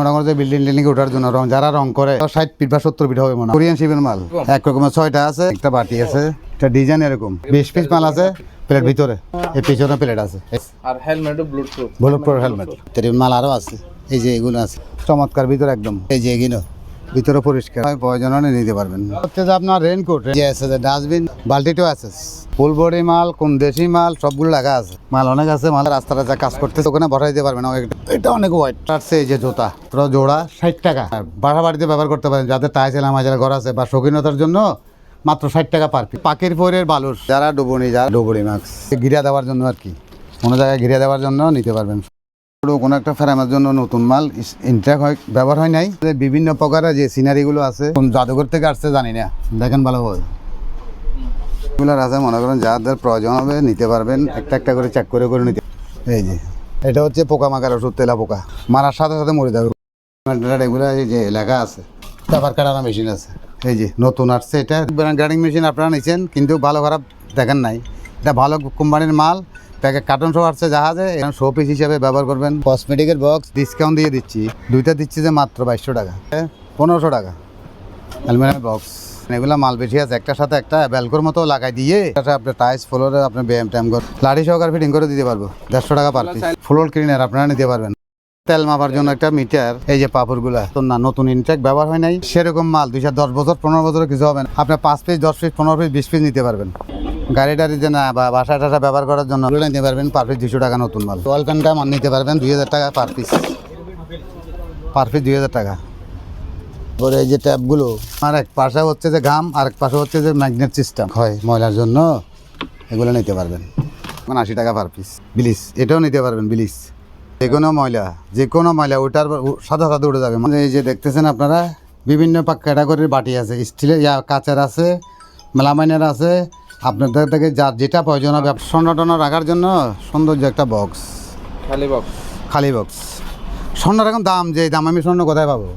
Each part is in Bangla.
মনে করছে বিল্ডিং টিল্ডিং ওঠার জন্য রং যারা রং করে 60 ফিট বা 70 ফিট হবে মনে হয়। কোরিয়ান শিপের মাল এক রকমের 6টা আছে, একটা বাটি আছে, একটা ডিজাইন এরকম 20 পিস মাল আছে প্লেট ভিতরে, এই পিছনে প্লেট আছে আর হেলমেটও বুলেটপ্রুফ হেলমেট। মাল আরো আছে, এই যে এগুলো আছে চমৎকার ভিতরে একদম, এই যে এগুলো ভিতরে পরিষ্কার প্রয়োজন হলে নিতে পারবেন। হচ্ছে যে আপনার রেইনকোট যে আছে, ডাস্টবিন, বালতিটাও আছে, ফুল বডি মাল, কোন দেশি মাল সবগুলো লাগা আছে, মাল অনেক আছে। মাল রাস্তাটা যা কাজ করতেছে ওখানে বসাই দিতে পারবেন। এটা অনেক ওয়াইট আছে। এই যে জুতা পুরো জোড়া 60 টাকা, বাসা বাড়িতে ব্যবহার করতে পারেন, যাদের টাইস এলামাজের ঘর আছে বা শৌখিনতার জন্য মাত্র 60 টাকা পার পিস। পাখির পরের বালুর যারা ডুবনি, যারা ডুবুরি মাস্ক ঘিরা দেওয়ার জন্য আর কি, কোনো জায়গায় ঘিরে দেওয়ার জন্য নিতে পারবেন। কোনো একটা ফ্রেমের জন্য নতুন মাল ইনট্যাক হয়, ব্যবহার হয় নাই। বিভিন্ন প্রকারের যে সিনারিগুলো আছে কোন জাদুঘর থেকে আসছে জানি না, দেখেন ভালোভাবে এগুলোর আছে। মনে করেন যাদের প্রয়োজন হবে নিতে পারবেন, একটা একটা করে চেক করে করে নিতে। এই যে এটা হচ্ছে পোকামাকার ওষুধ, তেলা পোকা মারার সাথে সাথে মরে যাবে এগুলো। এই যে লেখা আছে পেপার কাটানো মেশিন আছে, এই যে নতুন আসছে এটা গ্রাইন্ডিং মেশিন। আপনারা নিচ্ছেন কিন্তু ভালো খারাপ দেখেন নাই, এটা ভালো কোম্পানির মাল। প্যাকেট কার্টন শো আসছে জাহাজে, এখানে শো পিস হিসাবে ব্যবহার করবেন। কসমেটিকের বক্স ডিসকাউন্ট দিয়ে দিচ্ছি, দুইটা দিচ্ছি যে মাত্র 2200 টাকা, 1500 টাকা। অ্যালুমিনিয়াম বক্স এগুলো মাল বেশি আছে, একটার সাথে একটা ব্যালকোর মতো লাগাই দিয়ে আপনার টাইস ফ্লোরে আপনার ব্যায়াম ট্যাম করে লাড়ি সহকার ফিটিং করে দিতে পারবো। 150 টাকা পার পিস। ফ্লোর ক্লিনার আপনারা নিতে পারবেন। তেল মাপার জন্য একটা মিটার, এই যে পাপড়গুলা তো না নতুন ইনটেক ব্যবহার হয় নাই সেরকম মাল 2010 বছর 15 বছর কিছু হবে না। আপনার 5 পিস 10 পিস 15 পিস 20 পিস নিতে পারবেন। গাড়ি টাড়িতে না বা বাসা টাসা ব্যবহার করার জন্য নিতে পারবেন। পার পিস 200 টাকা নতুন মাল। ওয়াল ফ্যানটা মান নিতে পারবেন 2000 টাকা পার পিস, পার পিস 2000 টাকা। পরে এই যে ট্যাপগুলো আর এক পাশে হচ্ছে যে ঘাম, আর এক পাশে হচ্ছে যে ম্যাগনেট সিস্টেম হয় ময়লার জন্য, এগুলো নিতে পারবেন 80 টাকা পার পিস। ব্লিচ এটাও নিতে পারবেন, ব্লিচ যে কোনো ময়লা ওটার সাদা সাদা উঠে যাবে। মানে এই যে দেখতেছেন আপনারা বিভিন্ন ক্যাটাগরির বাটি আছে, স্টিলের কাচের আছে, মেলামাইনের আছে। আপনাদের থেকে যার যেটা প্রয়োজন হবে স্বর্ণ রাখার জন্য সৌন্দর্য একটা বক্স, খালি বক্স। স্বর্ণের এখন দাম, যে দাম আমি স্বর্ণ কোথায় পাবো?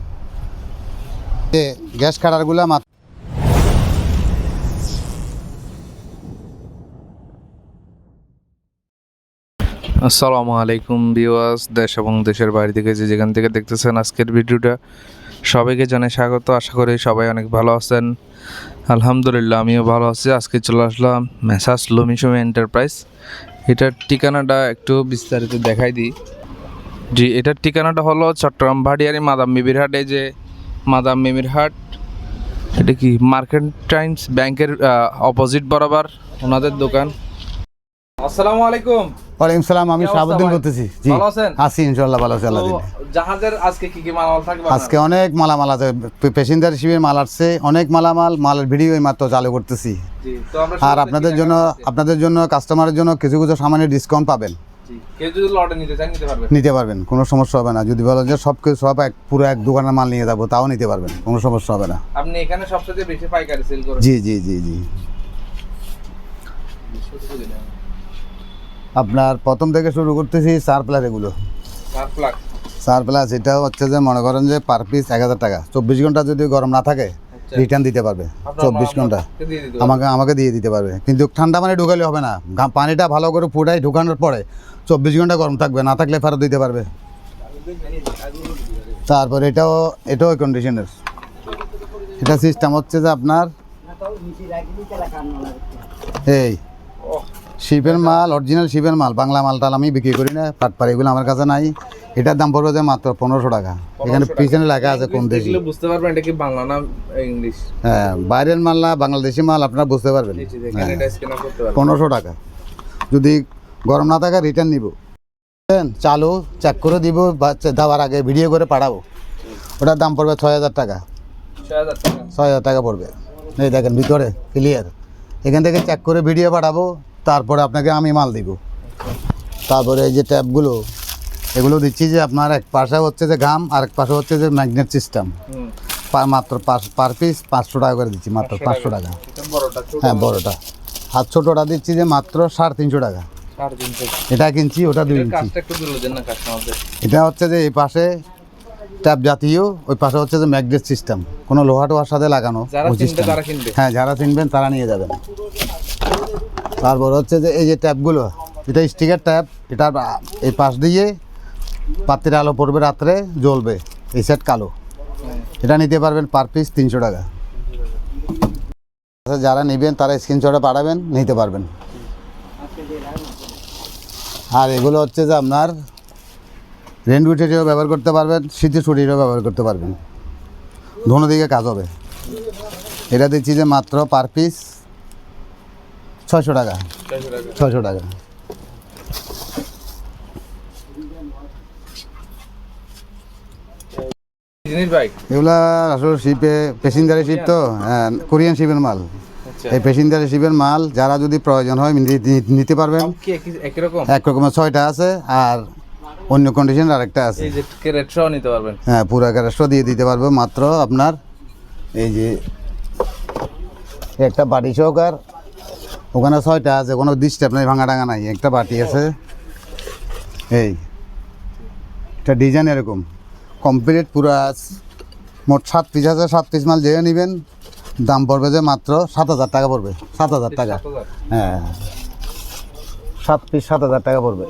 গ্যাস কাটারগুলা মাত্র আসসালামু আলাইকুম ভিউয়ার্স, দেশ এবং দেশের বাইরে থেকে যে যেখান থেকে দেখতেছেন আজকের ভিডিওটা, সবাইকে জানাই স্বাগত। আশা করি সবাই অনেক ভালো আছেন। আলহামদুলিল্লাহ আমিও ভালো আছি। আজকে চলে আসলাম মেসার্স লুমিশমি এন্টারপ্রাইজ। এটার ঠিকানাটা একটু বিস্তারিত দেখাই দিই। জি, এটার ঠিকানাটা হলো চট্টগ্রাম ভাটিয়ারি মাদাম মিমির হাট। এই যে মাদাম মিমির হাট, এটা কি মার্কেন্টাইন্স ব্যাংকের অপোজিট বরাবর ওনাদের দোকান। আসসালামু আলাইকুম। ওয়ালাইকুম সালাম, আমি শাহাবুদ্দিন বলতেছি। জি ভালো আছেন? আছি ইনশাআল্লাহ, ভালো আছি আল্লাহ দিলে। জাহাজের আজকে কি কি মালামাল থাকবে? আজকে অনেক মালামাল আছে, প্যাসেঞ্জার শিপের মাল আসছে, অনেক মালের ভিডিও মাত্র চালু করতেছি। আর আপনাদের জন্য কাস্টমারের জন্য কিছু কিছু সামান্য ডিসকাউন্ট পাবেন। কেউ যদি লটে নিতে চান নিতে পারবেন, কোনো সমস্যা হবে না। যদি বলেন যে সব পুরো এক দোকানের মাল নিয়ে যাবো, তাও নিতে পারবেন, কোনো সমস্যা হবে না। আপনি এখানে সবচেয়ে বেশি পাইকারি সেল করেন? জি জি জি জি। আপনার প্রথম থেকে শুরু করতেছি সারপ্লাস। এগুলো সারপ্লাস এটা হচ্ছে যে মনে করেন যে পার পিস 1000 টাকা। 24 ঘন্টা যদি গরম না থাকে রিটার্ন দিতে পারবে। 24 ঘন্টা আমাকে দিয়ে দিতে পারবে, কিন্তু ঠান্ডা পানি ঢুকালে হবে না। পানিটা ভালো করে ফুটাই ঢুকানোর পরে 24 ঘন্টা গরম থাকবে, না থাকলে ফেরত দিতে পারবে। তারপর এটাও কন্ডিশনের। এটা সিস্টেম হচ্ছে যে আপনার এই শিপের মাল, অরিজিনাল শিপের মাল, বাংলা মালটাল আমি বিক্রি করি না, পাটপাড়ি এগুলো আমার কাছে নাই। এটার দাম পড়বে যে মাত্র 1500 টাকা। এখানে পিছনে লেখা আছে কোন দেশি, বুঝতে পারবেন এটা কি বাংলা না ইংলিশ। হ্যাঁ, বাইরের মাল না বাংলাদেশি মাল, আপনারা বুঝতে পারবেন। 1500 টাকা। যদি গরম না থাকে রিটার্ন নিব, চালু চেক করে দিব, দেওয়ার আগে ভিডিও করে পাঠাবো। ওটার দাম পড়বে 6000 টাকা। 6000 টাকা পড়বে। এই দেখেন ভিতরে ক্লিয়ার, এখান থেকে চেক করে ভিডিও পাঠাবো, তারপরে আপনাকে আমি মাল দিব। তারপরে এই যে ট্যাপগুলো এগুলো দিচ্ছি যে আপনার এক পাশে হচ্ছে যে ঘাম, আর এক পাশে হচ্ছে যে ম্যাগনেট সিস্টেম। মাত্র পার পিস 500 টাকা করে দিচ্ছি, মাত্র 500 টাকা। হ্যাঁ বড়টা, আর ছোটোটা দিচ্ছি যে মাত্র 350 টাকা। এটা কিনছি, ওটা 2 ইঞ্চি। এটা হচ্ছে যে এই পাশে ট্যাপ জাতীয়, ওই পাশে হচ্ছে যে ম্যাগনেট সিস্টেম, কোনো লোহা টোহার সাথে লাগানো। হ্যাঁ, যারা কিনবেন তারা নিয়ে যাবেন। তারপর হচ্ছে যে এই যে ট্যাপগুলো, এটা স্টিকার ট্যাপ। এটা এই পাশ দিয়ে পাত্রের আলো পড়বে, রাত্রে জ্বলবে, এই সেট কালো, এটা নিতে পারবেন পার পিস 300 টাকা। আচ্ছা, যারা নেবেন তারা স্ক্রিনশটে পাঠাবেন, নিতে পারবেন। আর এগুলো হচ্ছে যে আপনার রেনকোট হিসেবেও ব্যবহার করতে পারবেন, শীতের ছুটি হিসেবেও ব্যবহার করতে পারবেন, দোনো দিকে কাজ হবে। এটা দিচ্ছি যে মাত্র পার পিস 600 টাকা। 600 টাকা। জিনিস ভাই এগুলা আসলে শিপে প্যাসেঞ্জারি শিপ তো, কোরিয়ান শিপের মাল। এই প্যাসেঞ্জারি শিপের মাল যারা যদি প্রয়োজন হয় নিতে পারবেন। কি একই রকম? এক রকমের 6টা আছে, আর অন্য কন্ডিশন আরেকটা আছে। এই যে ক্যারেটটাও নিতে পারবেন। হ্যাঁ, পুরো ক্যারেটটা দিয়ে দিতে পারবো মাত্র আপনার এই যে একটা বাটি সহকার, ওখানে 6টা আছে, কোনো ডিস্টার্ব নেই, ভাঙা টাঙা নাই। একটা বাটি আছে, এই এটা ডিজাইন এরকম কমপ্লিট পুরা মোট 7 পিস আছে। 7 পিস মাল যেয়ে নেবেন, দাম পড়বে যে মাত্র 7,000 টাকা পড়বে। 7,000 টাকা। হ্যাঁ, 7 পিস 7,000 টাকা পড়বে।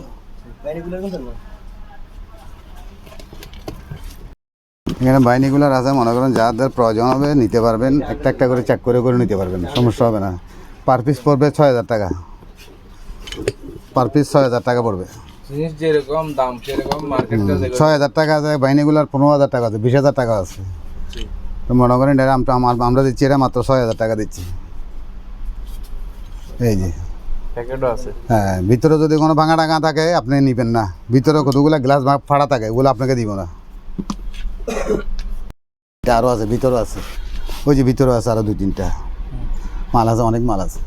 এখানে বাইনিগুলার আছে, মনে করেন যাদের প্রয়োজন হবে নিতে পারবেন, একটা একটা করে চেক করে করে নিতে পারবেন, সমস্যা হবে না। পার পিস পড়বে 6,000 টাকা। পার পিস 6,000 টাকা পড়বে। জিনিস যেরকম দাম সেরকম মার্কেটটা 6,000 টাকা আছে, বাইনিগুলার 15,000 টাকা আছে, 20,000 টাকা আছে। তো মনে করেন এটা আমরা দিচ্ছি, এটা মাত্র 6,000 টাকা দিচ্ছি। এই যে প্যাকেটও আছে। হ্যাঁ, ভিতরে যদি কোনো ভাঙা টাঙা থাকে আপনি নেবেন না, ভিতরে কতগুলো গ্লাস ফাড়া থাকে ওগুলো আপনাকে দিব না। এটা আরও আছে, ভিতরেও আছে, ওই যে ভিতরেও আছে আরও 2-3টা মাল আছে, অনেক মাল আছে।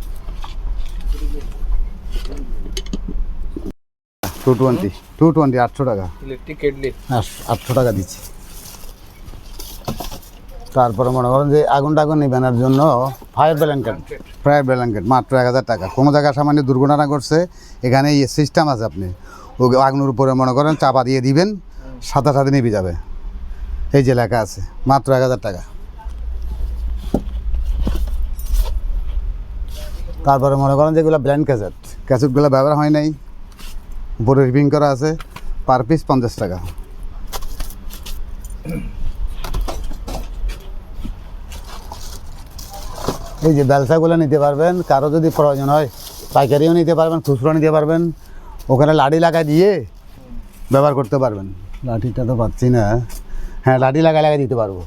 220 800 টাকা। ইলেকট্রিক কেটলি 800 টাকা দিচ্ছি। তারপরে মনে করেন যে আগুন টাগুন নিবানোর জন্য ফায়ার ব্ল্যাঙ্কেট মাত্র 1,000 টাকা। কোনো জায়গায় সামান্য দুর্ঘটনা ঘটছে, এখানে এই সিস্টেম আছে, আপনি ওকে আগুনের উপরে মনে করেন চাপা দিয়ে দিবেন, সাথে সাথে নিভে যাবে। এই যে লেখা আছে, মাত্র 1,000 টাকা। তারপরে মনে করেন যেগুলো ব্ল্যান্ড ক্যাসেটগুলো ব্যবহার হয় নাই, উপরে রিপিং করা আছে, পার পিস 50 টাকা। এই যে ব্যবসাগুলো নিতে পারবেন, কারো যদি প্রয়োজন হয় পাইকারিও নিতে পারবেন, খুচরো নিতে পারবেন। ওখানে লাঠি লাগাই দিয়ে ব্যবহার করতে পারবেন। লাঠিটা তো পাচ্ছি না। হ্যাঁ, লাঠি লাগাই দিতে পারবো,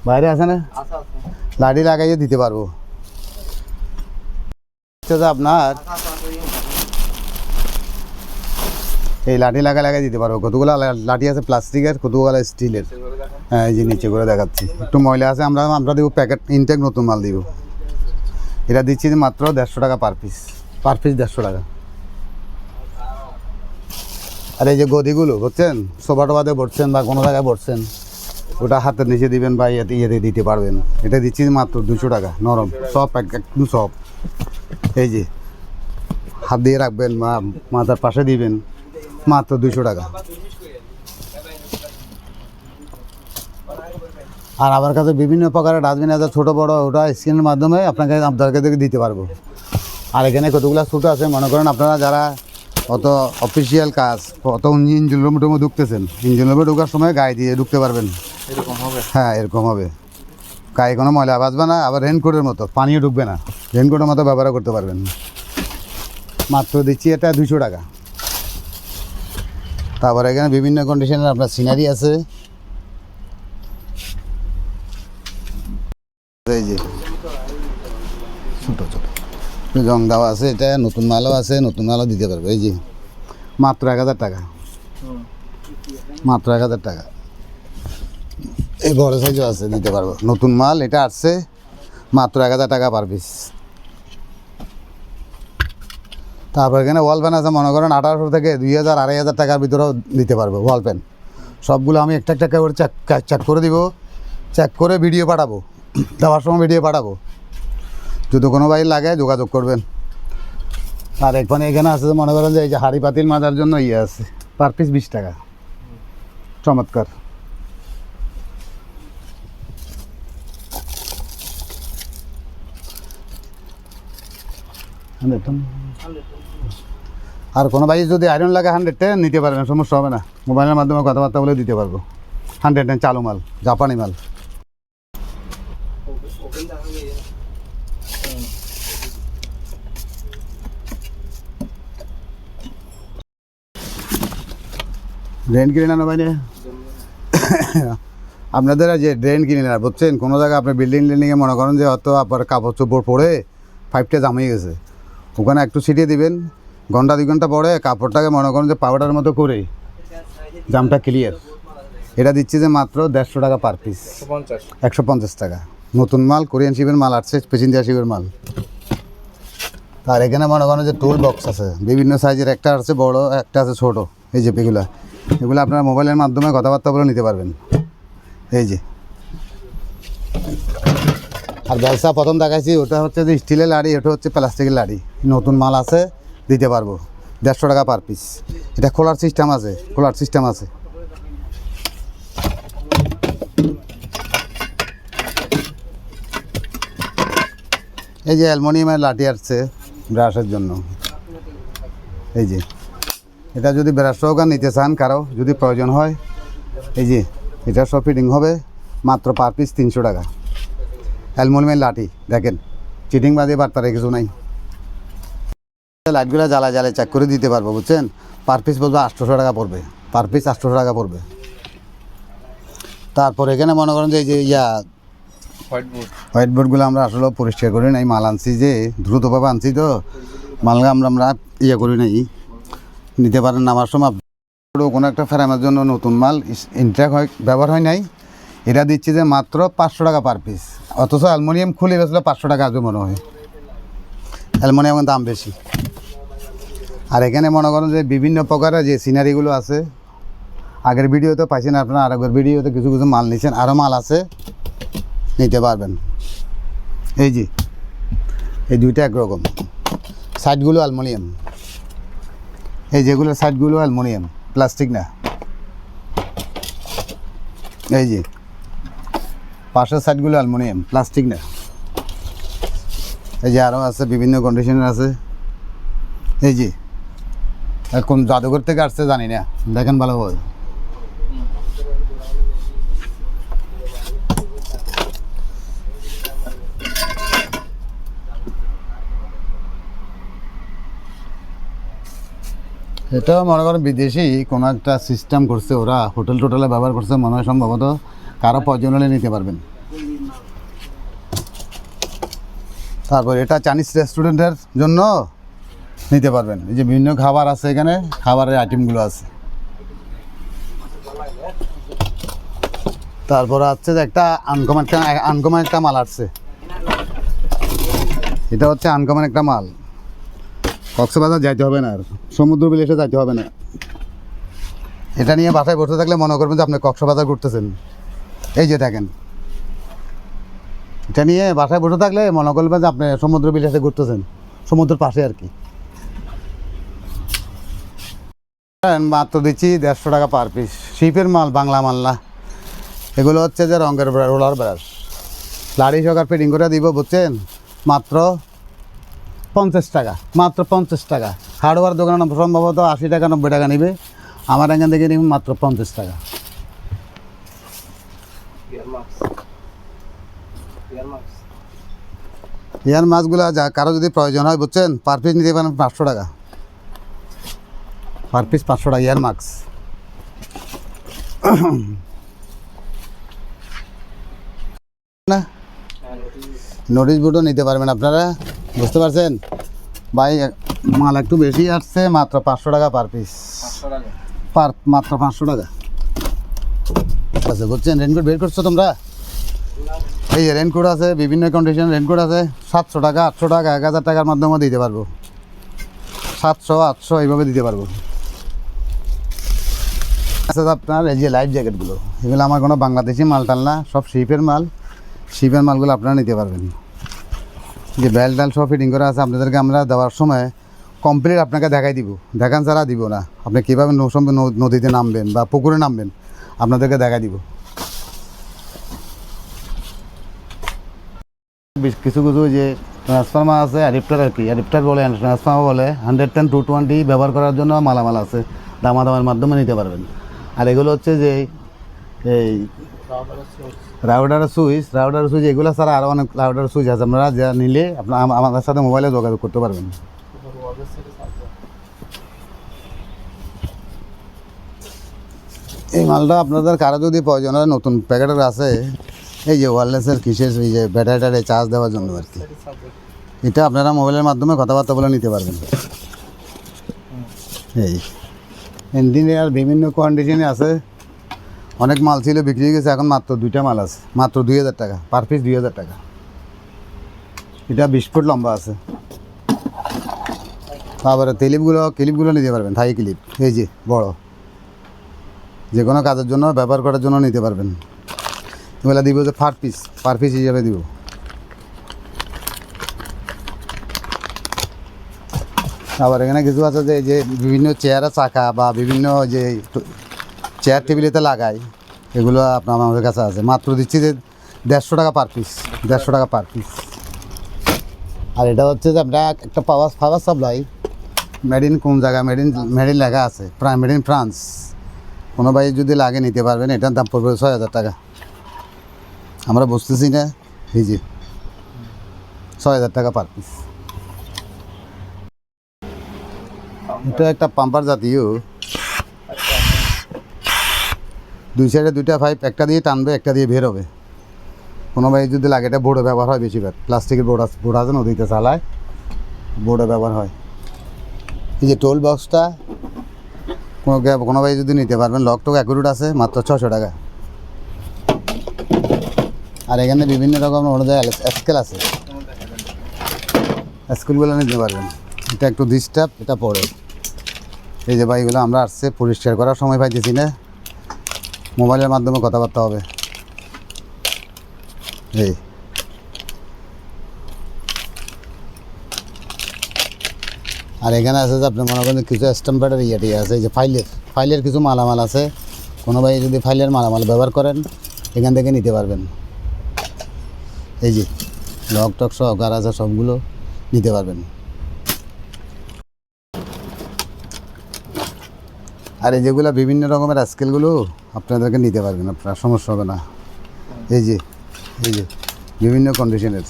বাইরে আছে না, লাঠি লাগাইয়ে দিতে পারবো। আপনার এই লাঠি লাগাই দিতে পারবো। কতগুলো লাঠি আছে প্লাস্টিকের, কতগুলো স্টিলের। হ্যাঁ, এই যে নিচে করে দেখাচ্ছি, একটু ময়লা আছে, আমরা দেবো প্যাকেট ইনটেক নতুন মাল দিব। এটা দিচ্ছি মাত্র 150 টাকা পার পিস 150 টাকা। আর এই যে গদিগুলো বুঝছেন, সোফা টোফাতে বসছেন বা কোনো জায়গায় বসছেন, ওটা হাতের নিচে দিবেন বা ইয়েতে দিতে পারবেন। এটা দিচ্ছি মাত্র 200 টাকা, নরম সব, একদম সব। এই যে হাত দিয়ে রাখবেন বা মাথার পাশে দিবেন, মাত্র 200 টাকা। আর আমার কাছে বিভিন্ন প্রকারের ডাস্টবিন আছে, ছোটো বড়ো, ওটা স্ক্রিনের মাধ্যমে আপনাদেরকে দিতে পারবো। আর এখানে কতগুলো ছোটো আছে, মনে করেন আপনারা যারা অত অফিসিয়াল কাজ, অত ইঞ্জিন রুমে ঢুকতেছেন, ইঞ্জিন রুমে ঢোকার সময় গায়ে দিয়ে ঢুকতে পারবেন। এরকম হবে? হ্যাঁ, এরকম হবে, গায়ে কোনো ময়লা বাঁচবে না। আবার রেনকোটের মতো পানিও ঢুকবে না, রেনকোটের মতো ব্যবহার করতে পারবেন। মাত্র দিচ্ছি এটা 200 টাকা। তারপরে এখানে বিভিন্ন কন্ডিশনের আপনার সিনারি আছে। এই যে ছোটো ছোটো জং দেওয়া আছে, এটা নতুন মালও আছে, নতুন মালও দিতে পারবে। এই যে মাত্র 1,000 টাকা, মাত্র 1,000 টাকা। এই বড় সাইজও আছে, দিতে পারবো, নতুন মাল এটা আসছে, মাত্র 1,000 টাকা পার পিস। তারপর এখানে ওয়াল ফ্যান আছে, মনে করেন 1800 থেকে 2,000 2,500 টাকার ভিতরেও দিতে পারবো ওয়াল ফ্যান। সবগুলো আমি একটা একটা করে চেক করে দিব, চেক করে ভিডিও পাঠাবো, দেওয়ার সময় ভিডিও পাঠাবো। যদি কোনো ভাই লাগে যোগাযোগ করবেন। আর এখানে আছে মনে করেন যে এই যে হাঁড়ি পাতিল মাজার জন্য ইয়ে আছে, পার পিস 20 টাকা, চমৎকার। আর কোনো ভাই যদি আয়রন লাগে 100 টাকা নিতে পারবেন, সমস্যা হবে না, মোবাইলের মাধ্যমে কথাবার্তা বলে দিতে পারবো। 110 চালু মাল, জাপানি মাল। ড্রেন কিনে নেন ভাই, আপনাদের যে ড্রেন কিনে নেন বুঝছেন, কোনো জায়গায় আপনি বিল্ডিংয়ে মনে করেন যে অত আপনার কাপড় চোপড় পরে পাইপটা জামিয়ে গেছে, ওখানে একটু ছিটিয়ে দিবেন, ঘন্টা 2 ঘন্টা পরে কাপড়টাকে মনে করেন যে পাউডার মতো করে জামটা ক্লিয়ার। এটা দিচ্ছি যে মাত্র 150 টাকা পার পিস, 150 টাকা। নতুন মাল, কোরিয়ান শিপের মাল আসছে, পেচিন্দিয়া শিপের মাল। আর এখানে মনে করেন যে টুল বক্স আছে বিভিন্ন সাইজের, একটা আছে বড়, একটা আছে ছোট। এই যে এগুলো আপনারা মোবাইলের মাধ্যমে কথাবার্তা বলে নিতে পারবেন। এই যে আর ব্যবসা প্রথম দেখাইছি, ওটা হচ্ছে যে স্টিলের লাড়ি, ওটা হচ্ছে প্লাস্টিকের লাড়ি। নতুন মাল আছে, দিতে পারবো 150 টাকা পার পিস। এটা খোলার সিস্টেম আছে, এই যে অ্যালুমিনিয়ামের লাঠি আসছে ব্রাশের জন্য। এই যে এটা যদি ব্রাশ সহকার নিতে চান, কারো যদি প্রয়োজন হয়, এই যে এটা সব ফিটিং হবে মাত্র পার পিস 300 টাকা। অ্যালুমিনিয়ামের লাঠি দেখেন, চিটিং বাদে বার্তারে কিছু নাই। লাইটগুলো জ্বালায় চেক করে দিতে পারবো বুঝছেন। পার পিস বলবো 800 টাকা পড়বে, পার পিস 800 টাকা পড়বে। তারপর এখানে মনে করেন যে এই যে হোয়াইট বোর্ডগুলো আমরা আসলে পরিষ্কার করি নাই, মাল আনছি যে দ্রুতভাবে আনছি, তো মালগা আমরা করি নাই। নিতে পারেন নামার সময় কোনো একটা ফ্রেমের জন্য নতুন মাল ইনট্যাক ব্যবহার হয় নাই, এটা দিচ্ছি যে মাত্র 500 টাকা পার পিস। অথচ অ্যালুমিনিয়াম খুলে বেসলে 500 টাকা আজও মনে হয়, অ্যালুমিনিয়ামের দাম বেশি। আর এখানে মনে করেন যে বিভিন্ন প্রকারের যে সিনারিগুলো আছে, আগের ভিডিওতে পাইছেন আপনারা, আর আগের ভিডিওতে কিছু মাল নিয়েছেন, আরও মাল আছে, নিতে পারবেন। এই যে এই দুইটা একরকম, সাইডগুলো অ্যালুমিনিয়াম, এই যেগুলো সাইডগুলো অ্যালুমিনিয়াম, প্লাস্টিক না। এই যে পাশের সাইডগুলো অ্যালুমিনিয়াম, প্লাস্টিক না। এই যে আরও আছে, বিভিন্ন কন্ডিশনের আছে। এই যে কোন জাদুঘর থেকে আসছে জানি না, দেখেন ভালোভাবে। এটা মনে করেন বিদেশি কোনো একটা সিস্টেম করছে, ওরা হোটেলে ব্যবহার করছে মনে হয়, সম্ভবত কারো প্রয়োজন হলে নিতে পারবেন। তারপর এটা চাইনিজ রেস্টুরেন্টের জন্য নিতে পারবেন। এই যে বিভিন্ন খাবার আছে, এখানে খাবারের আইটেমগুলো আছে। তারপর আছে যে একটা আনকমন একটা মাল আসছে, এটা হচ্ছে আনকমন একটা মাল। কক্সবাজার যাইতে হবে না, আর সমুদ্র বিলেসে যাইতে হবে না। এটা নিয়ে বাসায় বসে থাকলে মনে করবেন যে আপনি কক্সবাজার ঘুরতেছেন। এই যে দেখেন, এটা নিয়ে বাসায় বসে থাকলে মনে করবেন যে আপনি সমুদ্র বিলেসে ঘুরতেছেন, সমুদ্রের পাশে আর কি। মাত্র দিচ্ছি 150 টাকা পার পিস। শিপের মাল, বাংলা মাল না। এগুলো হচ্ছে যে রঙের রোলার ব্রাশ, লাড়ি সহকার ফিটিং করে দিব বুঝছেন, মাত্র 50 টাকা, মাত্র 50 টাকা। হার্ডওয়্যার দোকানে সম্ভবত 80 টাকা 90 টাকা নেবে, আমার এখান থেকে নিবে মাত্র 50 টাকা। ইয়ার মাছগুলো যা কারো যদি প্রয়োজন হয় বুঝছেন, পার পিস নিতে পারেন 500 টাকা, পার পিস 500 টাকা ইয়ার মাস্ক। না নোটিশ বোর্ডও নিতে পারবেন আপনারা, বুঝতে পারছেন ভাই। মাল একটু বেশি আসছে, মাত্র 500 টাকা পার পিস, মাত্র 500 টাকা আছে বুঝছেন। রেনকোট বের করছো তোমরা, এই রেনকোট আছে, বিভিন্ন কন্ডিশন রেনকোট আছে। 700 টাকা, 800 টাকা, 1000 টাকার মাধ্যমে দিতে পারবো, 700 800 এইভাবে দিতে পারবো। আচ্ছা আপনার এই যে লাইফ জ্যাকেটগুলো, এগুলো আমার কোনো বাংলাদেশি মালটাল না, সব শিপের মাল। শিপের মালগুলো আপনারা নিতে পারবেন। যে বেল্ট ডাল সব ফিটিং করা আছে, আপনাদেরকে আমরা দেওয়ার সময় কমপ্লিট আপনাকে দেখাই দিব, দেখান ছাড়া দিব না। আপনি কীভাবে নদীতে নামবেন বা পুকুরে নামবেন আপনাদেরকে দেখাই দিব। কিছু কিছু যে ট্রান্সফর্মার আছে, অ্যাডাপ্টার আর কি, অ্যাডাপ্টার বলে, ট্রান্সফর্মার বলে, 110 220 ব্যবহার করার জন্য মালামাল আছে, দামাদামের মাধ্যমে নিতে পারবেন। আর এগুলো হচ্ছে যে এই রাউটার সুইচ এগুলো ছাড়া আরও অনেক রাউটার সুইচ আছে, আপনারা যা নিলে আপনার আমাদের সাথে মোবাইলে যোগাযোগ করতে পারবেন। এই মালটা আপনাদের কারো যদি প্রয়োজন হয়, নতুন প্যাকেটের আছে, এই যে ওয়্যারলেসের কিসের এই যে ব্যাটারি চার্জ দেওয়ার জন্য আর কি, এটা আপনারা মোবাইলের মাধ্যমে কথাবার্তা বলে নিতে পারবেন। এই ইঞ্জিনিয়ার বিভিন্ন কন্ডিশনে আছে, অনেক মাল ছিল বিক্রি হয়ে গেছে, এখন মাত্র 2টা মাল আছে, মাত্র 2000 টাকা পার পিস, 2000 টাকা। এটা 20 ফুট লম্বা আছে। তারপরে ক্লিপগুলো নিতে পারবেন, থাই ক্লিপ, এই যে বড়, যে কোনো কাজের জন্য ব্যবহার করার জন্য নিতে পারবেন। এগুলো দিব যে পার পিস হিসাবে দিব। আবার এখানে কিছু আছে যে এই যে বিভিন্ন চেয়ারের চাকা বা বিভিন্ন যে চেয়ার টেবিলেতে লাগাই, এগুলো আপনার আমাদের কাছে আছে, মাত্র দিচ্ছি যে 150 টাকা পার পিস, 150 টাকা পার পিস। আর এটা হচ্ছে যে আমরা একটা পাওয়ার সাপ্লাই, মেড ইন কোন জায়গায় মেড ইন লেখা আছে, মেড ইন ফ্রান্স। কোনো ভাই যদি লাগে নিতে পারবেন, এটার দাম পড়বে 6000 টাকা। আমরা বুঝতেছি না, এই যে 6000 টাকা পার পিস। এটা একটা পাম্পার জাতীয়, 2 সাইডে 2টা পাইপ, একটা দিয়ে টানবে, একটা দিয়ে বের হবে। কোনো ভাই যদি লাগে, এটা বোর্ডে ব্যবহার হয় বেশিরভাগ, প্লাস্টিকের বোর্ড আছে, নদীতে চালায়, বোর্ডে ব্যবহার হয়। এই যে টোল বক্সটা কোনো ভাই যদি নিতে পারবেন, লকটক অ্যাকুরেট আছে, মাত্র 600 টাকা। আর এখানে বিভিন্ন রকম অনুযায়ী স্কেল আছে, স্কেলগুলো নিতে পারবেন। এটা একটু ডিস্টার্ব, এটা পড়ে। এই যে ভাইগুলো আমরা আসছে, পরিষ্কার করার সময় পাইতেছি না, মোবাইলের মাধ্যমে কথাবার্তা হবে। এই আর এখানে আছে যে আপনি মনে করেন কিছু স্ট্যাম্পারের ইয়েটি আছে, এই যে ফাইলের কিছু মালামাল আছে, কোনো ভাই যদি ফাইলের মালামাল ব্যবহার করেন, এখান থেকে নিতে পারবেন। এই যে লক টক সহকার আছে, সবগুলো নিতে পারবেন। আর এই যেগুলো বিভিন্ন রকমের স্কেলগুলো আপনাদেরকে নিতে পারবেন, আপনার সমস্যা হবে না। এই যে বিভিন্ন কন্ডিশনের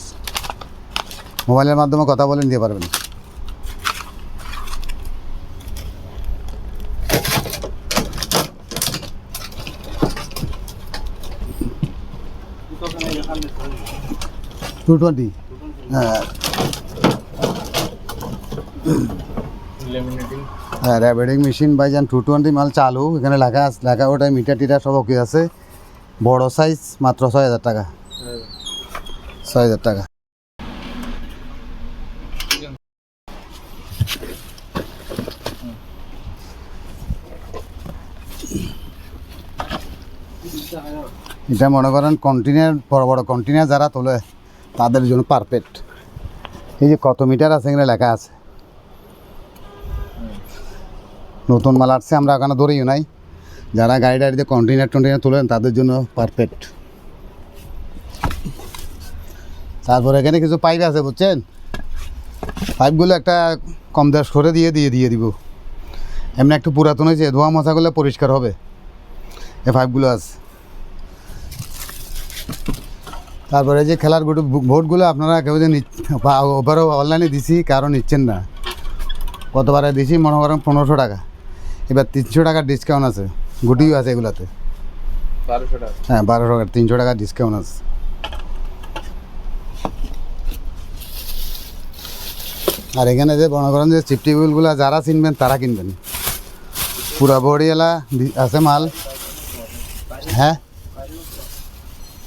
মোবাইলের মাধ্যমে কথা বলে নিতে পারবেন। $220, হ্যাঁ র্যাবেডিং মেশিন বাইজান 220 মাল চালু, এখানে লেখা ওটাই মিটার টিটার সব ওকে আছে। বড় সাইজ মাত্র 6000 টাকা, 6000 টাকা। এটা মনে করেন কন্টেনার, বড় বড় কন্টেনার যারা তোলে তাদের জন্য পারফেক্ট। এই যে কত মিটার আছে এখানে লেখা আছে। নতুন মাল আসছে, আমরা ওখানে ধরেও নাই, যারা গাড়িতে কন্টেনার তোলেন তাদের জন্য পারফেক্ট। তারপর এখানে কিছু পাইপ আছে, বুঝছেন, পাইপগুলো একটা কম দাস করে দিয়ে দিব, এমনি একটু পুরাতন হয়েছে, ধোয়া মশাগুলো পরিষ্কার হবে, এই পাইপগুলো আছে। তারপরে যে খেলার বোর্ডগুলো আপনারা কেউ যে ওভারও অনলাইনে দিছি, কারণ নিচ্ছেন না, কতবারে দিছি মনে করেন 1500 টাকা, এবার 300 টাকার ডিসকাউন্ট আছে, গুটিও আছে এগুলাতে, 1200 টাকা, হ্যাঁ 1200 টাকা, 300 টাকার ডিসকাউন্ট আছে। আর এখানে যে মনে করেন যে চিপ টেবিলগুলো যারা চিনবেন তারা কিনবেন, পুরা বড়িওয়ালা আছে মাল, হ্যাঁ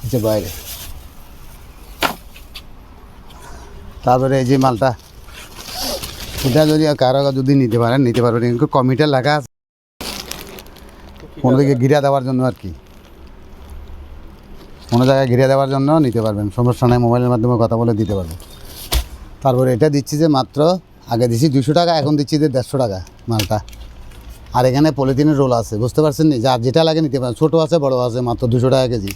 আচ্ছা বাইরে। তারপরে এই যে মালটা, এটা যদি কারো যদি নিতে পারবেন, কিন্তু কমিটার লেখা আছে, কোনো দিকে ঘিরে দেওয়ার জন্য আর কি, কোনো জায়গায় ঘিরে দেওয়ার জন্য নিতে পারবেন, সমস্যা নেই, মোবাইলের মাধ্যমে কথা বলে দিতে পারবেন। তারপরে এটা দিচ্ছি যে মাত্র, আগে দিচ্ছি 200 টাকা, এখন দিচ্ছি যে 150 টাকা মালটা। আর এখানে পলিথিনের রোল আছে, বুঝতে পারছেন নি, যার যেটা লাগে নিতে পারেন, ছোটো আছে বড়ো আছে, মাত্র 200 টাকা কেজি।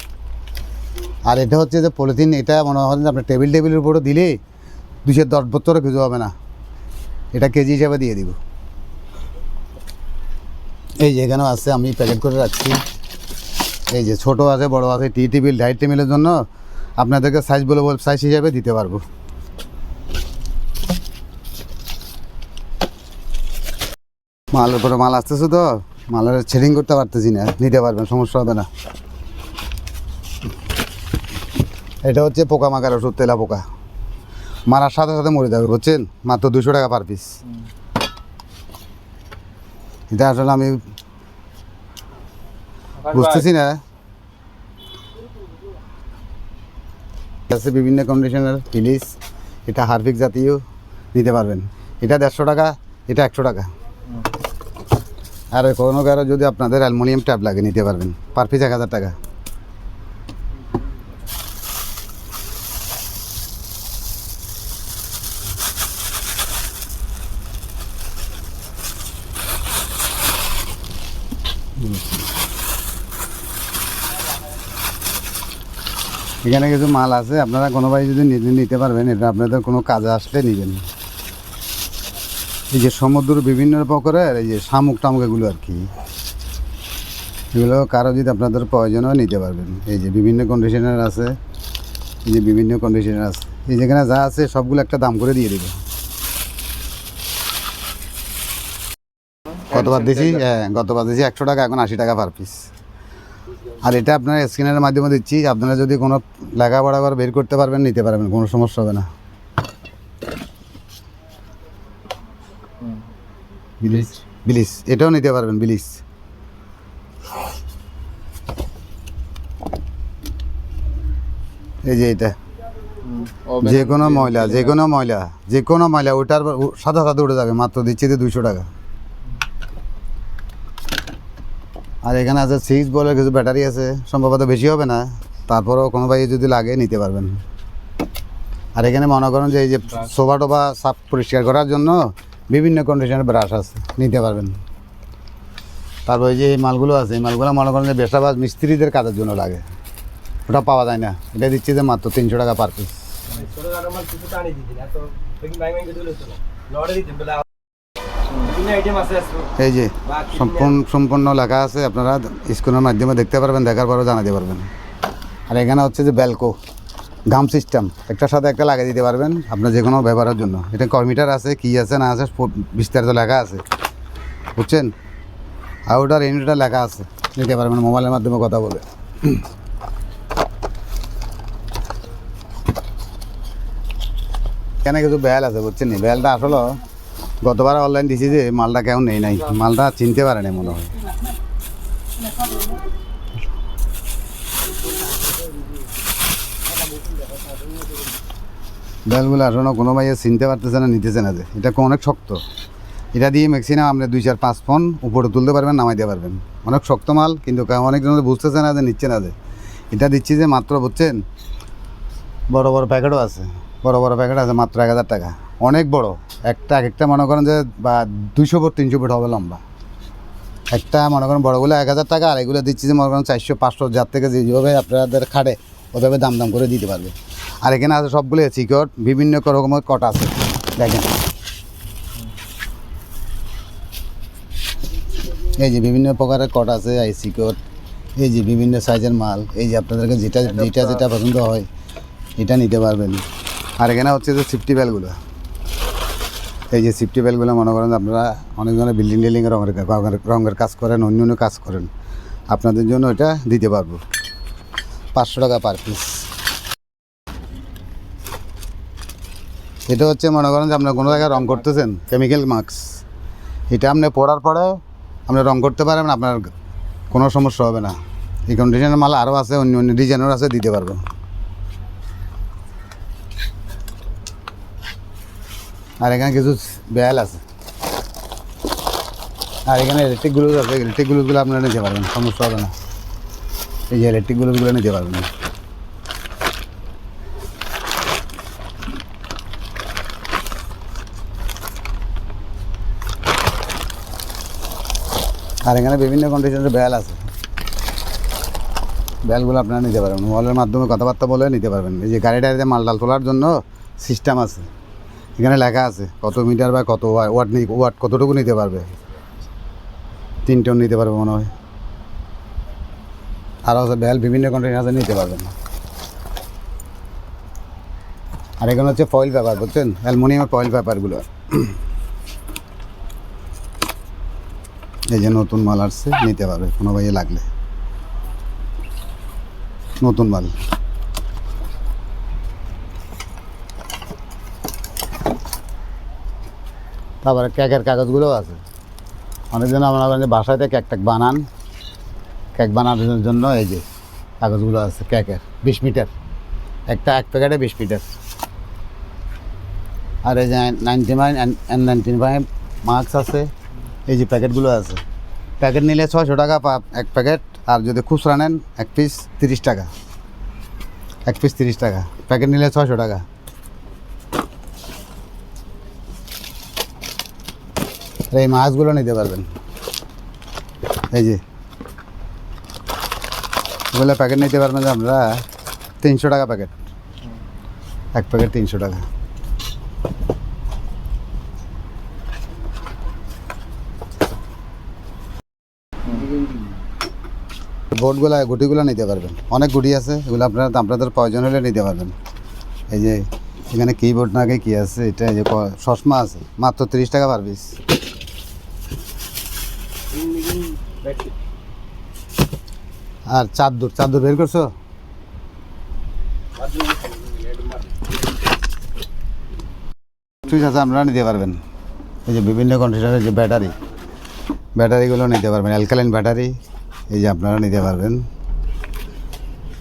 আর এটা হচ্ছে যে পলিথিন, এটা মনে হয় যে আপনার টেবিলের উপরে দিলে 210 কিছু হবে না, এটা কেজি হিসাবে দিয়ে দিব। এই যে এখানেও আছে, আমি প্যাকেট করে রাখছি, এই যে ছোট আছে বড় আছে, টি টেবিল ডাইট টেবিলের জন্য আপনাদেরকে সাইজ বলে সাইজ হিসাবে দিতে পারবো। মালের পরে মাল আসতেছে তো, মালের ছেডিং করতে পারতেছি না, নিতে পারবেন, সমস্যা হবে না। এটা হচ্ছে পোকামাকড় ওষুধ, তেলা পোকা মারার সাথে সাথে মরে যাবে, বুঝছেন? মাত্র 200 টাকা পার পিস। এটা আসলে আমি বুঝতেছি না। আছে বিভিন্ন কন্ডিশনের ফিলিস, এটা হারফিক জাতীয়, নিতে পারবেন। এটা 150 টাকা, এটা 100 টাকা। আর কোনো কারো যদি আপনাদের অ্যালুমিনিয়াম ট্যাপ লাগে নিতে পারবেন, পার পিস 1000 টাকা। এখানে কিছু মাল আছে, আপনারা কোনো ভাই যদি নিতে পারবেন, এটা আপনাদের কোনো কাজে আসলে নেবেন। এই যে সমুদ্র বিভিন্ন প্রকারের এই যে শামুক টামুক এগুলো আর কি, এগুলো কারো যদি আপনাদের প্রয়োজন হয় নিতে পারবেন। এই যে বিভিন্ন কন্ডিশনার আছে, এই যে বিভিন্ন কন্ডিশনার আছে, এই যেখানে যা আছে সবগুলো একটা দাম করে দিয়ে দেবে। গতবার দিয়েছি, হ্যাঁ গতবার দিয়েছি 100 টাকা, এখন 80 টাকা পার পিস। আর এটা আপনার স্ক্যানের মাধ্যমে দিচ্ছি, আপনারা যদি কোনো লেখাপড়া করে বের করতে পারবেন নিতে পারবেন, কোনো সমস্যা হবে না। বিলিস, বিলিস এটাও নিতে পারবেন, বিলিস। এই যে এটা যে কোনো ময়লা, যে কোনো ময়লা, যে কোনো ময়লা ওটার সাথে সাথে উঠে যাবে, মাত্র দিচ্ছি 200 টাকা। আর এখানে আছে 6 বলের কিছু ব্যাটারি আছে, সম্ভবত বেশি হবে না, তারপরেও কোনো ভাই যদি লাগে নিতে পারবেন। আর এখানে মনে করেন যে এই যে সোফা টোফা সাফ পরিষ্কার করার জন্য বিভিন্ন কন্ডিশনের ব্রাশ আছে, নিতে পারবেন। তারপর এই যে এই মালগুলো আছে, এই মালগুলো মনে করেন যে বেসাবাজ মিস্ত্রিদের কাজের জন্য লাগে, ওটা পাওয়া যায় না। এটা দিচ্ছি যে মাত্র 300 টাকা পার পিস। এই যে সম্পূর্ণ লেখা আছে, আপনারা স্ক্রিনের মাধ্যমে দেখতে পারবেন, দেখার পরেও জানাতে পারবেন। আর এখানে হচ্ছে যে বেলকো গাম সিস্টেম, একটার সাথে একটা লাগিয়ে দিতে পারবেন আপনার যে কোনো ব্যবহারের জন্য। এটা কমিটার আছে, কি আছে না আছে বিস্তারিত লেখা আছে, বুঝছেন? আউটার ইনভার্টার লেখা আছে, নিতে পারবেন মোবাইলের মাধ্যমে কথা বলে। এখানে কিছু বেল আছে, বুঝছেন? বেলটা আসলে গতবার অনলাইন দিছি যে মালটা কেমন নেই নাই, মালটা চিনতে পারে না মনে হয়। বেলগুলো আসলে কোনো ভাই চিনতে পারতেছে না, নিতেছে না, যে এটা অনেক শক্ত। এটা দিয়ে ম্যাক্সিমাম আপনি 2-4-5 ফোন উপরে তুলতে পারবেন, নামাইতে পারবেন। অনেক শক্ত মাল, কিন্তু অনেকজন বুঝতেছে না, যে নিচ্ছে না। যে এটা দিচ্ছি যে মাত্র, বুঝছেন, বড় বড় প্যাকেটও আছে, বড় বড় প্যাকেট আছে, মাত্র 1000 টাকা। অনেক বড় একটা, এক একটা মনে করেন যে বা 200 ফুট 300 ফুট হবে লম্বা একটা, মনে করেন বড়গুলো 1000 টাকা। আর এগুলো দিচ্ছি যে মনে করেন 400-500, যার থেকে যেভাবে আপনাদের খাটে ওভাবে দাম দাম করে দিতে পারবে। আর এখানে আছে সবগুলো এসি কট, বিভিন্ন রকমের কট আছে, দেখেন। এই যে বিভিন্ন প্রকারের কট আছে, আইসি কট, এই যে বিভিন্ন সাইজের মাল। এই যে আপনাদেরকে যেটা যেটা যেটা পছন্দ হয় এটা নিতে পারবেন। আর এখানে হচ্ছে যে সিফটি বেলগুলো, এই যে সিফটি বেলগুলো মনে করেন আপনারা অনেকজনের বিল্ডিং টিল্ডিং রঙের কাজ করেন, অন্য অন্য কাজ করেন, আপনাদের জন্য এটা দিতে পারবো 500 টাকা পার পিস। এটা হচ্ছে মনে করেন যে আপনার কোনো জায়গায় রং করতেছেন, কেমিক্যাল মাস্ক, এটা আপনি পড়ার পরে আপনি রং করতে পারবেন, আপনার কোনো সমস্যা হবে না। এই কন্ডিশনের মাল আরও আছে, অন্য অন্য ডিজাইনের আছে, দিতে পারবো। আর এখানে কিছু বেল আছে, আর এখানে ইলেকট্রিক গ্লুজ আছে, ইলেকট্রিক গ্লুজগুলো আপনারা নিতে পারবেন, সমস্যা হবে না। এই যে ইলেকট্রিক গ্লুজগুলো নিতে পারবেন। আর এখানে বিভিন্ন কন্ডিশনের বেল আছে, বেলগুলো আপনারা নিতে পারবেন, মোবাইলের মাধ্যমে কথাবার্তা বলে নিতে পারবেন। এই যে গাড়িটাতে মালটাল তোলার জন্য সিস্টেম আছে, এখানে লেখা আছে কত মিটার বা কত ওয়াট কতটুকু নিতে পারবে, 3 টন নিতে পারবে মনে হয়। আর হচ্ছে বেল বিভিন্ন কন্টেনারে নিতে পারবেন। আর এখানে হচ্ছে ফয়েল পেপার, বুঝছেন, অ্যালুমিনিয়ামের ফয়েল পেপারগুলো। এই যে নতুন মাল আসছে, নিতে পারবে কোনো ভাইয়ে লাগলে, নতুন মাল। তারপরে কেকের কাগজগুলোও আছে। অনেকজন আপনার বাসাতে কেক টেক বানান, কেক বানানোর জন্য এই যে কাগজগুলো আছে কেকের, 20 মিটার এক প্যাকেটে 20 মিটার। আর এই যে 99 and 95 মার্কস আছে, এই যে প্যাকেটগুলো আছে। প্যাকেট নিলে 600 টাকা এক প্যাকেট, আর যদি খুচরা নেন এক পিস 30 টাকা, এক পিস 30 টাকা, প্যাকেট নিলে 600 টাকা। আর এই মাছগুলো নিতে পারবেন, এই যে এগুলো প্যাকেট নিতে পারবেন যে আমরা 300 টাকা প্যাকেট, এক প্যাকেট 300 টাকা। বোর্ডগুলো গুটিগুলো নিতে পারবেন, অনেক গুটি আছে, এগুলো আপনাদের প্রয়োজন হলে নিতে পারবেন। এই যে এখানে কিবোর্ড নাকি কী আছে, এটা এই যে চশমা আছে, মাত্র 30 টাকা পার পিস। আর চাদর বের করছো? ঠিক আছে, আপনারা নিতে পারবেন। এই যে বিভিন্ন কন্ডিশনের যে ব্যাটারিগুলো নিতে পারবেন, অ্যালকালাইন ব্যাটারি, এই যে আপনারা নিতে পারবেন,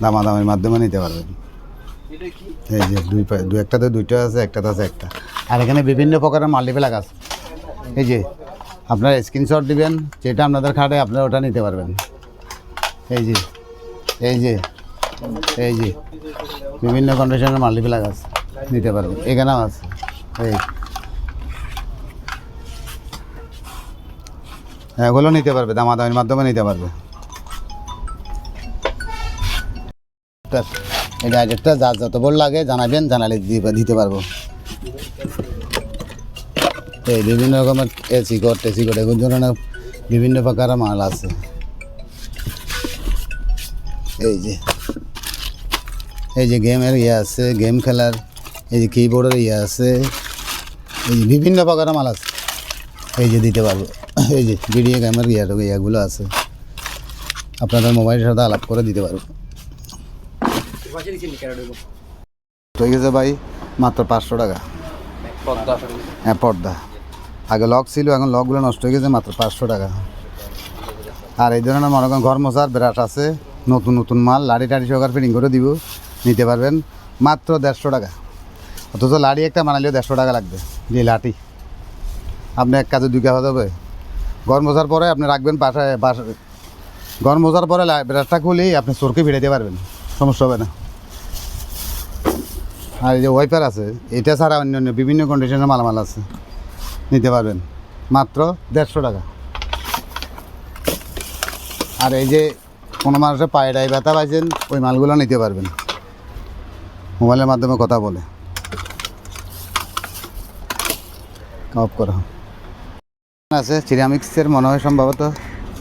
দামাদামের মাধ্যমে নিতে পারবেন। এই যে একটাতে দুইটা আছে, একটাতে আছে একটা। আর এখানে বিভিন্ন প্রকারের মাল্টিপ্লাগ আছে। এই যে আপনারা স্ক্রিনশট দিবেন, যেটা আপনাদের খাটে আপনারা ওটা নিতে পারবেন। এই যে এই যে এই যে বিভিন্ন কন্ডিশনের মাল্টিপ্লাগ আছে, নিতে পারবেন। এখানেও আছে, এই এগুলো নিতে পারবে, দামাদামের মাধ্যমে নিতে পারবে। এই ডাইরেক্টটা যার যত বড় লাগে জানাবেন, জানালে দিতে পারবো। এই বিভিন্ন রকমের এসি কোড এগুলো ধরনের বিভিন্ন প্রকারের মাল আছে। এই যে গেমের ইয়ে আছে, গেম খেলার, এই যে কিবোর্ডের ইয়ে আছে, এই যে বিভিন্ন প্রকারের মাল আছে, এই যে দিতে পারবো। এই যে ভিডিও গেমের ইয়াগুলো আছে, আপনাদের মোবাইলের সাথে আলাপ করে দিতে পারবো। ঠিক আছে ভাই, মাত্র 500 টাকা। হ্যাঁ, পর্দা আগে লক ছিল, এখন লকগুলো নষ্ট হয়ে গেছে, মাত্র 500 টাকা। আর এই ধরনের মনে করেন ঘর মোছার ব্রাশ আছে, নতুন মাল, লাড়ি টাড়ি সহকার ফিটিং করে দিব, নিতে পারবেন মাত্র 150 টাকা। অথচ লাড়ি একটা বানালেও 150 টাকা লাগবে। যে লাঠি আপনি এক কাজে 2 কাজ হবে। ঘর মোছার পরে আপনি রাখবেন বাসায়, ঘর মোছার পরে ব্রাশটা খুলেই আপনি চোরকে ভিড়াইতে পারবেন, সমস্যা হবে না। আর এই যে ওয়াইপার আছে, এটা ছাড়া অন্যান্য বিভিন্ন কন্ডিশনের মালামাল আছে, নিতে পারবেন মাত্র 150 টাকা। আর এই যে কোনো মানুষের পায়ে ডাই ব্যথা পাইছেন, ওই মালগুলো নিতে পারবেন মোবাইলের মাধ্যমে কথা বলে। অফ করা আছে সিরামিক্সের মনে হয় সম্ভবত।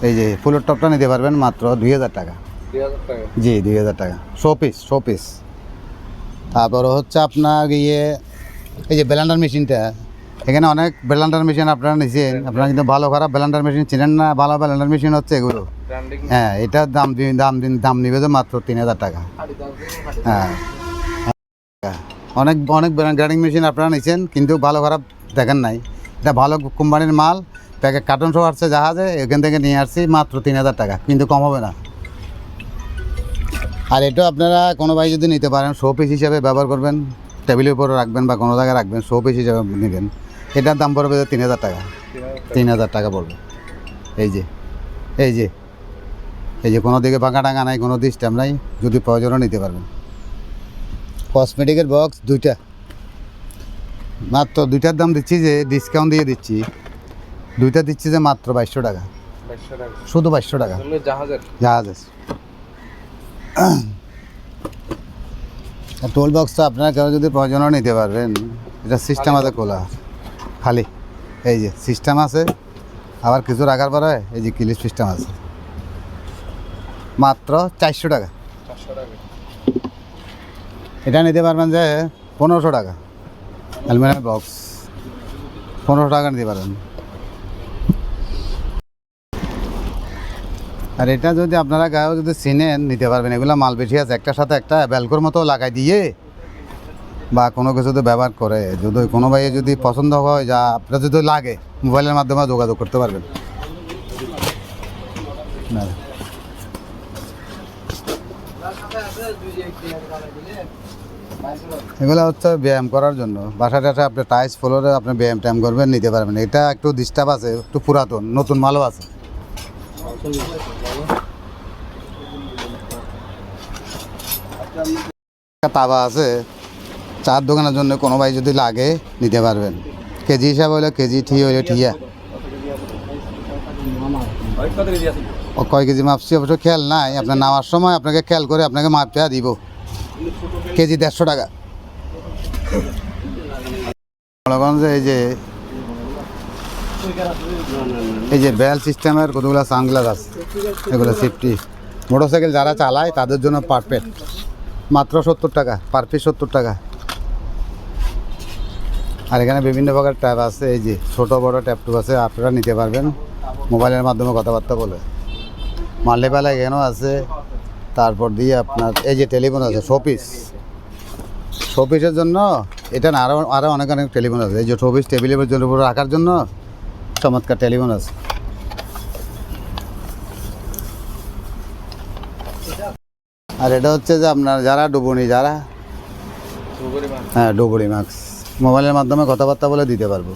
এই যে ফুলের টপটা নিতে পারবেন মাত্র 2000 টাকা। জি, 2000 টাকা, শো পিস। তারপর হচ্ছে আপনার ইয়ে, এই যে ব্লেন্ডার মেশিনটা, এখানে অনেক ব্লেন্ডার মেশিন আপনারা নিচ্ছেন, আপনারা কিন্তু ভালো খারাপ ব্লেন্ডার মেশিন চিনেন না। ভালো ব্লেন্ডার মেশিন হচ্ছে এগুলো। হ্যাঁ, এটার দাম নিবে যে মাত্র 3000 টাকা। হ্যাঁ, অনেক গ্রাইন্ডিং মেশিন আপনারা নিচ্ছেন, কিন্তু ভালো খারাপ দেখেন নাই। এটা ভালো কোম্পানির মাল, প্যাকেট কার্টন সহ আসছে জাহাজে, এখান থেকে নিয়ে আসছি মাত্র 3000 টাকা, কিন্তু কম হবে না। আর এটা আপনারা কোনো ভাই যদি নিতে পারেন, শো পিস হিসাবে ব্যবহার করবেন, টেবিলের উপরে রাখবেন বা কোনো জায়গায় রাখবেন, শো পিস হিসাবে নেবেন, এটার দাম পড়বে 3000 টাকা। 3000 টাকা পড়বে। এই যে কোনো দিকে ফাঁকা টাঙ্গা নাই, কোনো ডিস্টার্ব নাই, যদি প্রয়োজনও নিতে পারবেন। কসমেটিকের বক্স 2টা, মাত্র 2টার দাম দিচ্ছি যে ডিসকাউন্ট দিয়ে দিচ্ছি, 2টা দিচ্ছি যে মাত্র 2200 টাকা, শুধু 2200 টাকা। জাহাজের টোল বক্সটা আপনারা কেউ যদি প্রয়োজনও নিতে পারবেন। এটা সিস্টেম আছে খোলা, খালি এই যে সিস্টেম আছে, আবার কিছু রাখার পরে এই যে ক্লিপ সিস্টেম আছে। মাত্র 400 টাকা। এটা নিতে পারবেন যে 1500 টাকা, অ্যালুমিনিয়াম বক্স 1500 টাকা নিতে পারবেন। আর এটা যদি আপনারা গায়েও যদি চিনেন নিতে পারবেন, এগুলো মাল বেশি আছে, একটার সাথে একটা ব্যালকোর মতো লাগাই দিয়ে বা কোনো কিছুতে ব্যবহার করে যদি কোনো ভাই যদি পছন্দ হয় যা আপনার যদি লাগে মোবাইলের মাধ্যমে যোগাযোগ করতে পারবেন। না, এগুলো হচ্ছে ব্যায়াম করার জন্য, বাসা টাসা আপনি টাইলস ফ্লোরে আপনি ব্যায়াম ট্যায়াম করবেন নিতে পারবেন। এটা একটু ডিস্টার্ব আছে, একটু পুরাতন, নতুন মালও আছে। তাওয়া আছে চার দোকানের জন্য, কোনো ভাই যদি লাগে নিতে পারবেন। কেজি হিসাবে হলে কেজি, ঠিক হইলে ঠিয়া। ও কয় কেজি মাপছি অবশ্য খেয়াল নাই, আপনার নেওয়ার সময় আপনাকে খেয়াল করে আপনাকে মাপটা দিব। কেজি 150 টাকা। এই যে বেল সিস্টেমের কতগুলো সানগ্লাস আছে, এগুলো সেফটি মোটরসাইকেল যারা চালায় তাদের জন্য পারফেক্ট। মাত্র 70 টাকা পার পিস, 70 টাকা। আর এখানে বিভিন্ন প্রকার ট্যাব আছে, এই যে ছোটো বড়ো ট্যাব টুব আছে, আপনারা নিতে পারবেন মোবাইলের মাধ্যমে কথাবার্তা বলে। মাল্টিপ্যাল এখানেও আছে। তারপর দিয়ে আপনার এই যে টেলিফোন আছে, শোপিসের জন্য এটা না, আরও অনেক অনেক টেলিফোন আছে। এই যে শোপিস টেবিলের জন্য উপরে রাখার জন্য চমৎকার টেলিফোন আছে। আর এটা হচ্ছে যে আপনার যারা ডুবুনি, হ্যাঁ ডুবুনি মাস্ক, মোবাইলের মাধ্যমে কথাবার্তা বলে দিতে পারবো।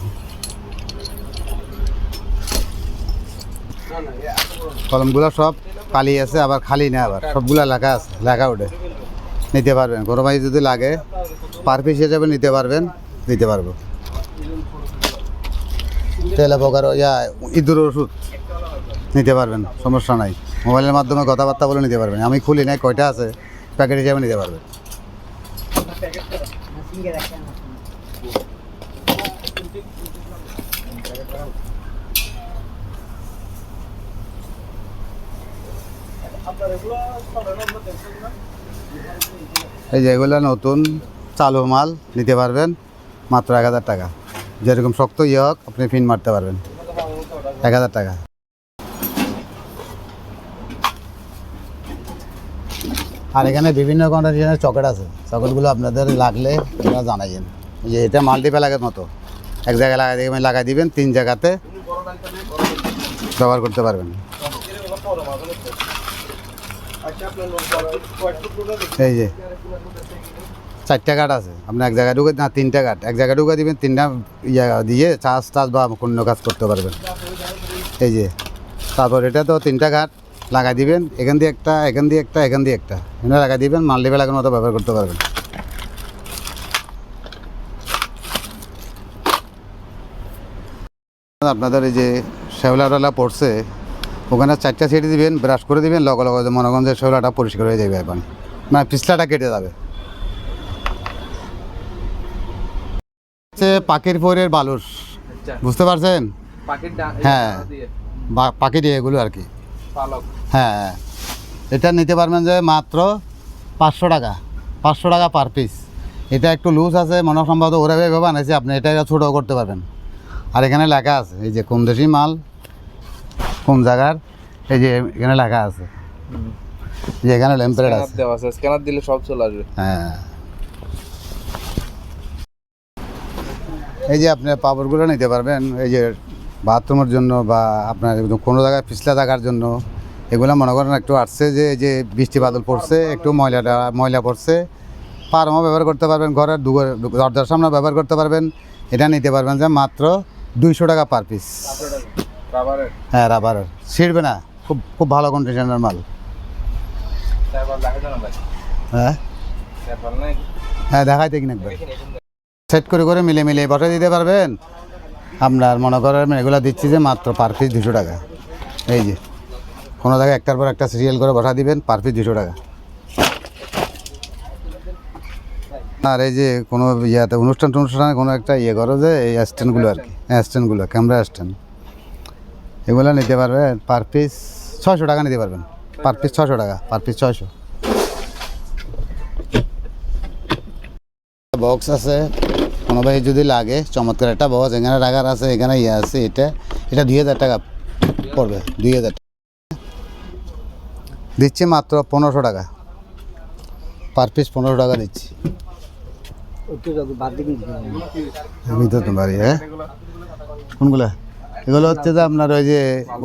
কলমগুলো সব খালি আছে, আবার খালি না, আবার সবগুলা লেখা আছে, লেখা ওঠে, নিতে পারবেন। কোনো ভাই যদি লাগে পার পিস হিসেবে নিতে পারবেন, দিতে পারবো। তেলে পোকার ইঁদুর ওষুধ নিতে পারবেন, সমস্যা নাই। মোবাইলের মাধ্যমে কথাবার্তা বলে নিতে পারবেন। আমি খুলি নাই, কয়টা আছে প্যাকেট হিসেবে নিতে পারবেন। এই যে এগুলো নতুন চালু মাল, নিতে পারবেন মাত্র 1000 টাকা। যেরকম শক্ত হোক আপনি পিন মারতে পারবেন, 1000 টাকা। আর এখানে বিভিন্ন কন্ডিশনের চকেট আছে, চকেটগুলো আপনাদের লাগলে আপনারা জানাইবেন। যে এটা মাল্টিপ্যাকের মতো, এক জায়গায় লাগাই দিবেন, 3 জায়গাতে ব্যবহার করতে পারবেন। এই যে 4টা কাঠ আছে, আপনি এক জায়গায় ঢুকে না, 3টা কাঠ এক জায়গায় ঢুকে দিবেন, 3টা দিয়ে চার্জ বা অন্য কাজ করতে পারবেন। এই যে তারপর এটা তো 3টা কাঠ লাগাই দিবেন, এখান দিয়ে একটা, এখান দিয়ে একটা, এখান দিয়ে একটা, এখানে লাগাই দিবেন, মাল্টিপ্যাকের মতো ব্যবহার করতে পারবেন। আপনাদের এই যে শেওলাটা পড়ছে, ওখানে 4টা ছিটে দিবেন, ব্রাশ করে দিবেন, লগে লগে মনে করেন যে শেওলাটা পরিষ্কার হয়ে যাবে, এখন মানে পিছলাটা কেটে যাবে। পাখির ফোরের বালুস, বুঝতে পারছেন? হ্যাঁ, পাখি দিয়ে এগুলো আর কি। হ্যাঁ, এটা নিতে পারবেন যে মাত্র 500 টাকা, 500 টাকা পার পিস। এটা একটু লুজ আছে, মনে সম্ভবত ওরা ভেবে বানাইছে, আপনি এটা ছোটো করতে পারবেন। আর এখানে লেখা আছে, এই যে কোন দেশি মাল কোন জায়গার, এই যে এখানে লেখা আছে, যে এখানে ল্যাম্পের আছে, স্ক্যানার দিলে সব চলে আসবে। হ্যাঁ, এই যে আপনি পাপড়গুলো নিতে পারবেন, এই যে বাথরুমের জন্য বা আপনার কোনো জায়গায় পিছলা থাকার জন্য। এগুলো মনে করেন একটু আসছে যে এই যে বৃষ্টি বাদল পড়ছে, একটু ময়লা পড়ছে, পারমও ব্যবহার করতে পারবেন, ঘরের দরজার সামনে ব্যবহার করতে পারবেন। এটা নিতে পারবেন যে মাত্র 200 টাকা পার পিস। হ্যাঁ, রাবারের, ছিঁড়বে না, খুব খুব ভালো কন্ডিশনের মাল। হ্যাঁ হ্যাঁ, দেখাইতে কিনা একবার সেট করে মিলে বসে দিতে পারবেন। আপনার মনে করেন এগুলো দিচ্ছি যে মাত্র পার পিস 200 টাকা। এই যে কোনো জায়গায় একটার পর একটা সিরিয়াল করে বসা দিবেন, পার পিস 200 টাকা। আর এই যে কোনো ইয়াতে অনুষ্ঠানে কোনো একটা করো যে এই স্ট্যান্ডগুলো আর কি, স্ট্যান্ডগুলো ক্যামেরা স্ট্যান্ড, এগুলো নিতে পারবেন পার পিস 600 টাকা নিতে পারবেন। পার পিস 600 টাকা, পার পিস 600। বক্স আছে, কোনো ভাই যদি লাগে চমৎকার একটা বক্স এখানে রাখার আছে, এখানে ইয়ে আছে, এটা 2000 টাকা পড়বে, 2000 টাকা দিচ্ছি মাত্র 1500 টাকা, পার পিস 1500 টাকা দিচ্ছি। ভিতর তো বাড়ি, হ্যাঁ কোনগুলো? এগুলো হচ্ছে যে আপনার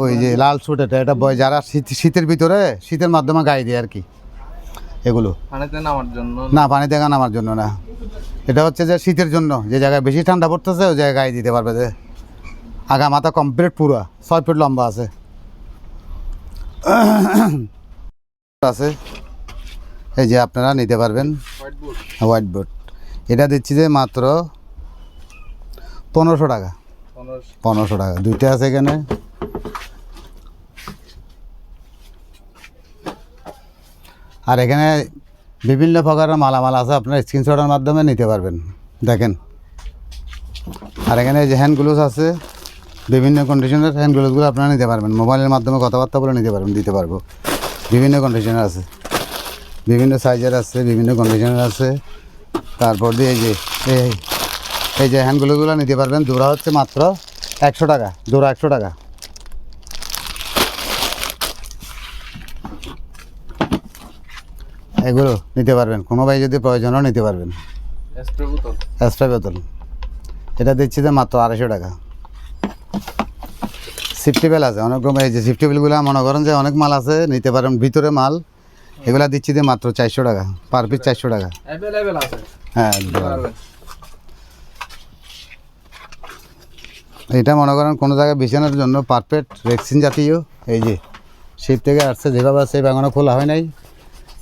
ওই যে লাল স্যুট, এটা যারা শীতের ভিতরে শীতের মাধ্যমে গায়ে দেয় আর কি, এগুলো পানিতে নামার জন্য না, পানিতে নামার জন্য না, এটা হচ্ছে যে শীতের জন্য, যে জায়গায় বেশি ঠান্ডা পড়তেছে ওই জায়গায় গায়ে দিতে পারবে। যে আগা মাথা কমপ্লিট পুরো 6 ফিট লম্বা আছে আছে এই যে আপনারা নিতে পারবেন। হোয়াইট বোর্ড এটা দিচ্ছি যে মাত্র 1500 টাকা, 1500 টাকা, দুইটা আছে এখানে। আর এখানে বিভিন্ন প্রকারের মালামাল আছে, আপনার স্ক্রিনশটের মাধ্যমে নিতে পারবেন, দেখেন। আর এখানে যে হ্যান্ড গ্লোভস আছে, বিভিন্ন কন্ডিশনের হ্যান্ড গ্লোভসগুলো আপনারা নিতে পারবেন, মোবাইলের মাধ্যমে কথাবার্তা বলে নিতে পারবেন, দিতে পারবো। বিভিন্ন কন্ডিশনের আছে, বিভিন্ন সাইজের আছে, বিভিন্ন কন্ডিশনের আছে। তারপর দিয়ে এই যে হ্যান্ড গ্লোভসগুলো নিতে পারবেন, জোড়া হচ্ছে মাত্র 100 টাকা, জোড়া 100 টাকা। এগুলো নিতে পারবেন, কোনো ভাই যদি প্রয়োজনও নিতে পারবেন। এক্সট্রা বোতল এটা দিচ্ছি যে মাত্র 250 টাকা। সিফটি বেল আছে অনেক রকম, এই যে সিফটি বেলগুলো মনে করেন যে অনেক মাল আছে, নিতে পারেন ভিতরে মাল, এগুলা দিচ্ছি যে মাত্র 400 টাকা, পার পিস 400 টাকা। হ্যাঁ, এটা মনে করেন কোনো জায়গায় বিছানার জন্য পারফেক্ট, রেক্সিন জাতীয়। এই যে শিপ থেকে আসছে যেভাবে আছে, এখনো খোলা হয় নাই,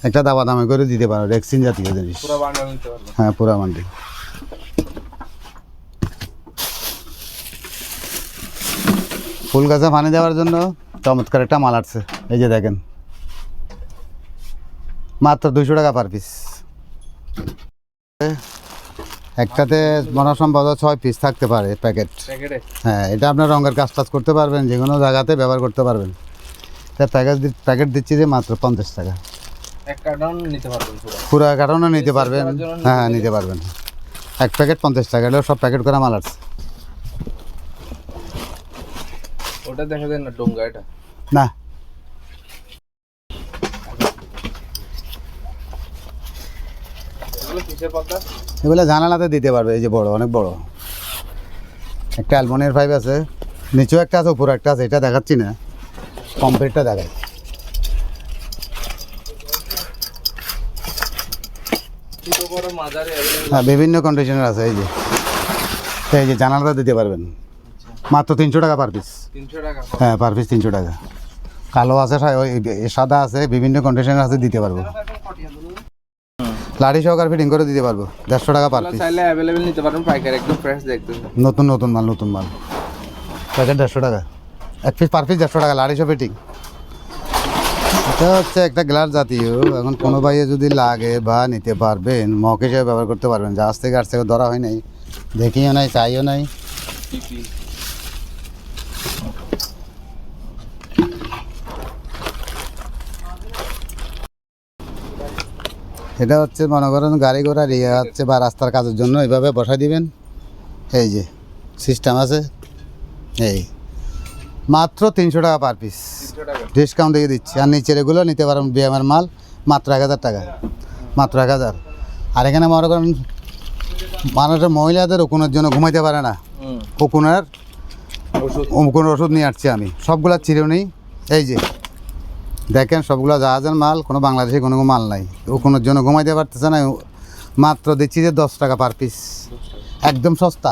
একটা দাবা দামে করে দিতে পারো, রেক্সিন জাতীয় জিনিস। হ্যাঁ, পুরা মান্ডি। ফুল গাছে পানি দেওয়ার জন্য চমৎকার একটা মাল আসছে, এই যে দেখেন, মাত্র 200 টাকা পার পিস। একটাতে মনে সম্ভব 6 পিস থাকতে পারে প্যাকেট। হ্যাঁ, এটা আপনার রঙের কাজ টাজ করতে পারবেন, যে কোনো জায়গাতে ব্যবহার করতে পারবেন। প্যাকেট দিচ্ছি যে মাত্র 50 টাকা, পুরো কার্টনও নিতে পারবেন। হ্যাঁ, নিতে পারবেন, এক প্যাকেট 50 টাকা, এটা সব প্যাকেট করা মাল আছে। ওটা দেখা যায় না, ডোঙ্গা এটা না, এগুলো জানালাতে দিতে পারবে, এই যে বড়, অনেক বড় একটা অ্যালমোনিয়ার পাইপ আছে, নিচেও একটা আছে, উপরে একটা আছে, এটা দেখাচ্ছি না, কমপ্লিটটা দেখাই। হ্যাঁ, বিভিন্ন কন্ডিশনের আছে, এই যে জানালাতে দিতে পারবেন, মাত্র 300 টাকা পার পিস। হ্যাঁ, পার পিস 300 টাকা। কালো আছে, সাদা আছে, বিভিন্ন কন্ডিশনের আছে, দিতে পারবো। লাড়ি সহকার ফিটিং করে দিতে পারবো, 150 টাকা পার পিস। চাইলে অ্যাভেলেবল নিতে পারেন, পাইকারি একদম ফ্রেশ দেখতে, নতুন মাল প্যাকেট 150 টাকা, এক পিস পার পিস 150 টাকা, লাড়ি সহ ফিটিং। এটা হচ্ছে একটা গ্লাস জাতীয়, এখন কোনো ভাইয়ে যদি লাগে বা নিতে পারবেন, মগ হিসেবে ব্যবহার করতে পারবেন। জাহাজ থেকে আসছে, ধরা হয় নাই, দেখিও নাই, চাইও নাই। এটা হচ্ছে মনে করেন গাড়ি ঘোড়া ইয়ে হচ্ছে বা রাস্তার কাজের জন্য এইভাবে বসাই দিবেন, এই যে সিস্টেম আছে। এই মাত্র 300 টাকা পার পিস, ডিসকাউন্ট দিয়ে দিচ্ছি। আর নিচের এগুলো নিতে পারেন বিএমের মাল, মাত্র 1000 টাকা, মাত্র 1000। আর এখানে মনে করেন মানুষের মহিলাদের উকুনের জন্য ঘুমাইতে পারে না, উকুনের ওষুধ নিয়ে আসছি আমি, সবগুলা চিরুনি। এই যে দেখেন, সবগুলো জাহাজের মাল, কোনো বাংলাদেশে কোনো মাল নাই, উকুনের জন্য ঘুমাইতে পারতেছে না, মাত্র দিচ্ছি যে 10 টাকা পার পিস, একদম সস্তা।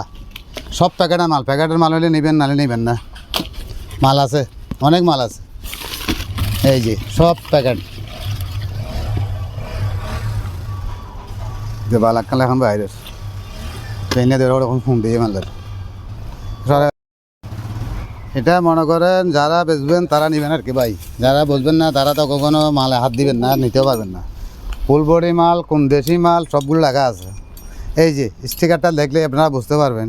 সব প্যাকেটের মাল হলে নেবেন, নাহলে নেবেন না। মাল আছে, অনেক মাল আছে, এই যে সব প্যাকেট। যে বালাক্কাল এখন বাইরের ট্রেনে ধরে ওরকম ফোন দিয়ে মালদার। এটা মনে করেন যারা বেচবেন তারা নেবেন আর কি ভাই, যারা বুঝবেন না তারা তো কখনো মালে হাত দিবেন না, নিতেও পারবেন না। ফুল বডি মাল, কোন দেশি মাল, সবগুলো লেখা আছে। এই যে স্টিকারটা দেখলে আপনারা বুঝতে পারবেন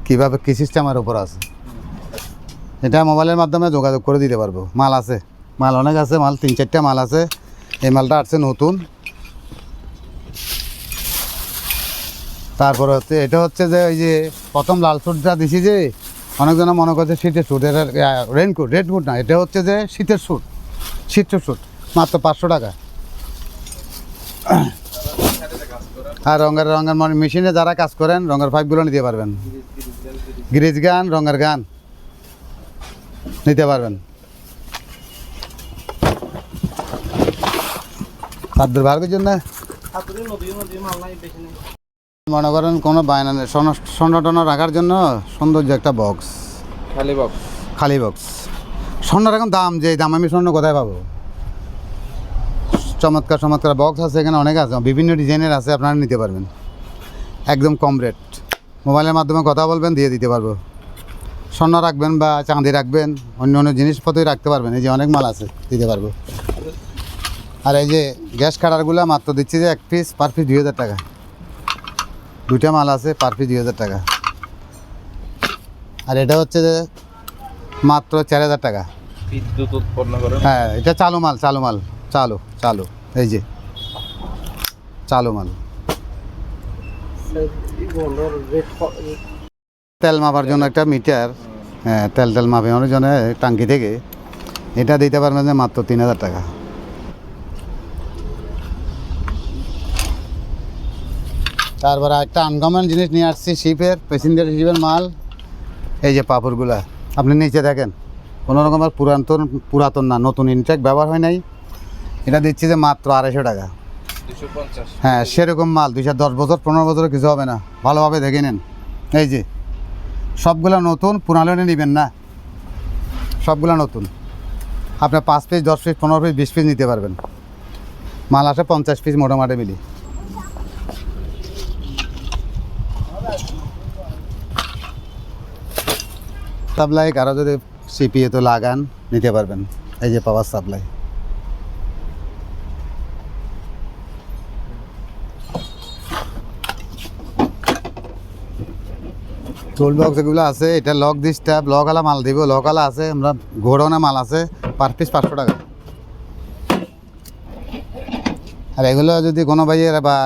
কীভাবে কী সিস্টেমের উপর আছে। এটা মোবাইলের মাধ্যমে যোগাযোগ করে দিতে পারবো, মাল আছে। মাল অনেক আছে, মাল 3-4টা মাল আছে। এই মালটা আসছে নতুন। তারপরে হচ্ছে এটা হচ্ছে যে ওই যে প্রথম লাল স্যুটটা দিছি যে অনেকজনে মনে করছে শীতের স্যুট, এটা রেনকোট, রেডকোট না, এটা হচ্ছে যে শীতের স্যুট, শীতের স্যুট মাত্র 500 টাকা। আর রঙের মানে মেশিনে যারা কাজ করেন রঙের পাইপগুলো নিতে পারবেন, গ্রিজ গান, রঙের গান নিতে পারবেন। খাদ্যের ভাগের জন্য মনে করেন কোনো বায়না নেই, স্বর্ণ রাখার জন্য সৌন্দর্য একটা বক্স, খালি বক্স। স্বর্ণের এখন দাম, যে দাম আমি স্বর্ণ কোথায় পাবো? চমৎকার চমৎকার বক্স আছে এখানে, অনেক আছে, বিভিন্ন ডিজাইনের আছে, আপনারা নিতে পারবেন একদম কম রেট। মোবাইলের মাধ্যমে কথা বলবেন, দিয়ে দিতে পারবো। স্বর্ণ রাখবেন বা চাঁদি রাখবেন, অন্য অন্য জিনিসপত্রই রাখতে পারবেন। এই যে অনেক মাল আছে, দিতে পারবো। আর এই যে গ্যাস কাটারগুলো মাত্র দিচ্ছি যে 1 পিস, পার পিস 2000 টাকা। 2টা মাল আছে, পার পিস 2000 টাকা। আর এটা হচ্ছে যে মাত্র 4000 টাকা। বিদ্যুৎ উৎপন্ন করে। হ্যাঁ, এটা চালু মাল, চালু মাল, চালু চালু, এই যে চালু মাল। তেল মাপার জন্য একটা মিটার, হ্যাঁ তেল মাপানোর জন্য টাঙ্কি থেকে, এটা দিতে পারবেন যে মাত্র 3000 টাকা। তারপরে একটা আনকমন জিনিস নিয়ে আসছি, শিপের প্যাসেঞ্জার শিপের মাল। এই যে পাপড়গুলা আপনি নিচে দেখেন, কোনো রকমের পুরাতন না, নতুন ইনটেক ব্যবহার হয় নাই। এটা দিচ্ছি যে মাত্র 250 টাকা। 250। হ্যাঁ, সেরকম মাল 2010 বছর 15 বছরের কিছু হবে না, ভালোভাবে দেখে নেন। এই যে সবগুলো নতুন, পুরানো নেবেন না, সবগুলো নতুন। আপনার 5 পিস, 10 পিস, 15 পিস, 20 পিস নিতে পারবেন। মাল আসে 50 পিস মোটামুটি মিলি। সাপ্লাই কারো যদি সিপিএ তো লাগান, নিতে পারবেন। এই যে পাওয়ার সাপ্লাই। টুল বক্স এগুলো আছে, এটা লক ডিস্টার্ব, লকওয়ালা মাল দিব, লকওয়ালা আছে, আমরা ঘোড়ানো মাল আছে, পার পিস 500 টাকা। আর এগুলো যদি কোনো ভাইয়ের বা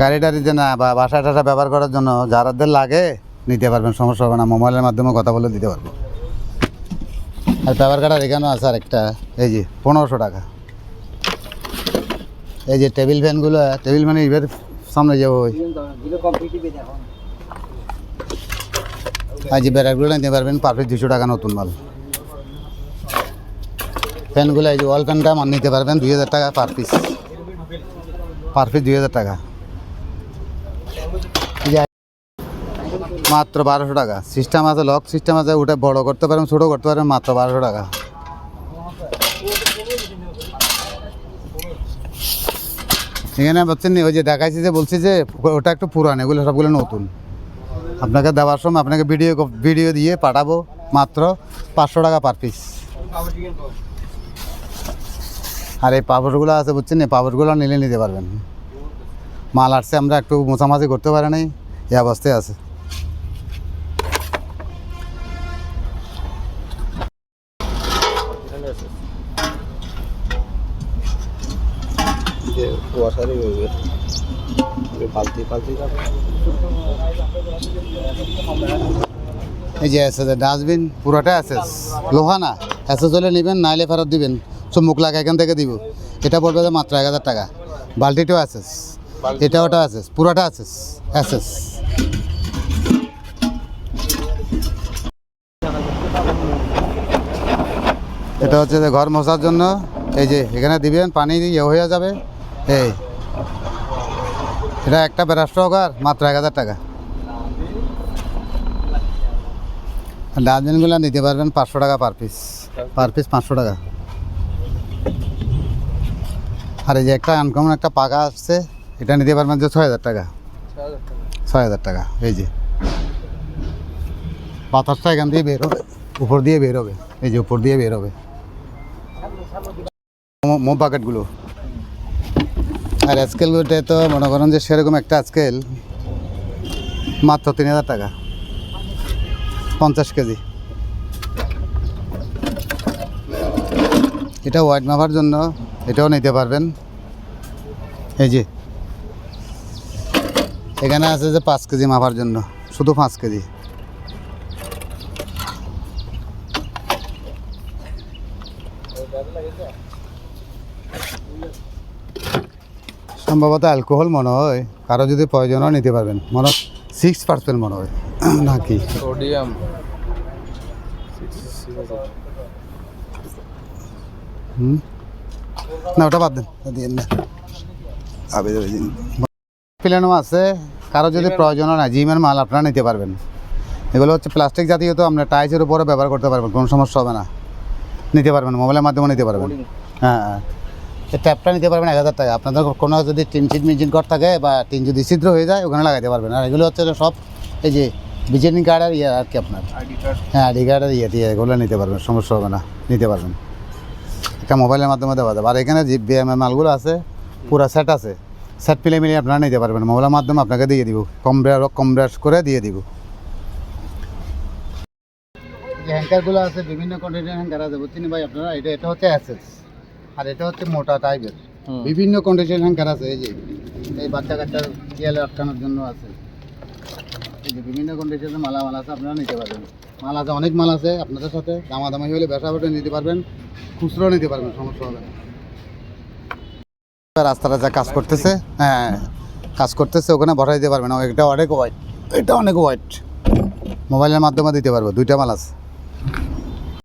গাড়ি টাড়িতে না বা বাসা টাসা ব্যবহার করার জন্য যারাদের লাগে নিতে পারবেন, সমস্যা হবে না। মোবাইলের মাধ্যমে কথা বলে দিতে পারবো। আর পেপার কাটার এখানেও আছে আর একটা, এই যে 1500 টাকা। এই যে টেবিল ফ্যানগুলো, টেবিল ফ্যান এবার সামনে যাবো। ওই আর যে ব্যারাকগুলো নিতে পারবেন, পার পিস 200 টাকা, নতুন মাল। ফ্যানগুলো এই যে ওয়াল ফ্যানটা নিতে পারবেন 2000 টাকা পার পিস, পার পিস 2000 টাকা। মাত্র 1200 টাকা। সিস্টেম আছে, লক সিস্টেম আছে, ওটা বড় করতে পারেন, ছোটো করতে পারেন, মাত্র 1200 টাকা। এখানে বলছেন ওই যে দেখাইছি যে বলছি যে ওটা একটু পুরানো, এগুলো সবগুলো নতুন। আপনাকে দেওয়ার সময় আপনাকে ভিডিও দিয়ে পাঠাবো, মাত্র 500 টাকা পার পিস। আর এই পাপড়গুলো আছে বুঝছেন, এই পাপড়গুলো নিলে নিতে পারবেন। মাল আসছে, আমরা একটু মোছামাছি করতে পারি নাই, এই অবস্থায় আছে। এই যে এসএস ডাস্টবিন পুরোটা এসএস, লোহা না, এসএস হলে নেবেন, নাইলে ফেরত দিবেন। চুমুক লাগা এখান থেকে দিব। এটা পড়বে যে মাত্র 1000 টাকা। বালতিটাও এসএস, এটা ওটা এসএস, পুরোটা এসএস, এসএস। এটা হচ্ছে যে ঘর মোছার জন্য, এই যে এখানে দিবেন, পানি ইয়ে হয়ে যাবে। এই এটা একটা ব্রাশটার মাত্র 1000 টাকা। ডাস্টবিনগুলো নিতে পারবেন 500 টাকা পার পিস, পার পিস 500 টাকা। আর এই যে একটা আনকমন একটা পাকা আসছে, এটা নিতে পারবেন যে 6000 টাকা, 6000 টাকা। এই যে বাতাসটা এখান দিয়ে বের হবে, উপর দিয়ে বের হবে, এই যে উপর দিয়ে বের হবে মোম প্যাকেটগুলো। আর স্কেলগুলোতে তো মনে করেন যে সেরকম একটা স্কেল মাত্র 3000 টাকা, 50 কেজি। এটা ওয়াইড মাপার জন্য এটাও নিতে পারবেন। এই যে এখানে আছে যে 5 কেজি মাপার জন্য, শুধু 5 কেজি। সম্ভবত অ্যালকোহল মনে হয়, কারো যদি প্রয়োজন হয় নিতে পারবেন। মনে হয় 6% মনে হয় নাকি। সোডিয়াম না ওটা বাদ দেন, দিন না। প্লেনও আছে, কারো যদি প্রয়োজন হয় না, জিমের মাল আপনারা নিতে পারবেন। এগুলো হচ্ছে প্লাস্টিক জাতীয়, তো আপনার টাইসের উপরে ব্যবহার করতে পারবেন, কোনো সমস্যা হবে না, নিতে পারবেন, মোবাইলের মাধ্যমে নিতে পারবেন। হ্যাঁ হ্যাঁ, এই ট্যাপটা নিতে পারবেন 1000 টাকা। আপনাদের কোনো যদি টিন মিজিন কর থাকে বা টিন যদি ছিদ্র হয়ে যায় ওখানে লাগাতে পারবেন। আর এগুলো হচ্ছে সব এই যে ভিজিটিং কার্ড আর ইয়ে আর কি আপনার, হ্যাঁ আইডি কার্ড আর ইয়ে দিয়ে এগুলো নিতে পারবেন, সমস্যা হবে না, নিতে পারবেন। একটা মোবাইলের মাধ্যমে দেওয়া যাবে। আর এখানে যে বিএমএ মালগুলো আছে পুরো সেট আছে, সেট মিলিয়ে আপনারা নিতে পারবেন। মোবাইলের মাধ্যমে আপনাকে দিয়ে দিব, কম ব্রাশ করে দিয়ে দিব। যে হ্যাঙ্কারগুলো আছে বিভিন্ন কোয়ান্টিটির হ্যাঙ্কার আছে, বুঝছেন ভাই আপনারা। এটা হচ্ছে অ্যাসেস, আর এটা হচ্ছে মোটা টাইপের। বিভিন্ন কোয়ান্টিটির হ্যাঙ্কার আছে। এই যে এই বাচ্চা কাচ্চার শিয়ালে আটকানোর জন্য আছে। এই যে বিভিন্ন কোয়ান্টিটির মাল আছে, আপনারা নিতে পারবেন। মাল আছে, অনেক মাল আছে আপনাদের সাথে। দামাদামি হলে ব্যবসা করে নিতে পারবেন, খুচরো নিতে পারবেন, সমস্যা হবে না। রাস্তাটা যা কাজ করতেছে, হ্যাঁ কাজ করতেছে, ওখানে ভরাই দিতে পারবেন। এটা অনেক ওয়াইট, এটা অনেক ওয়াইট, মোবাইলের মাধ্যমে দিতে পারবো। 2টা মাল আছে।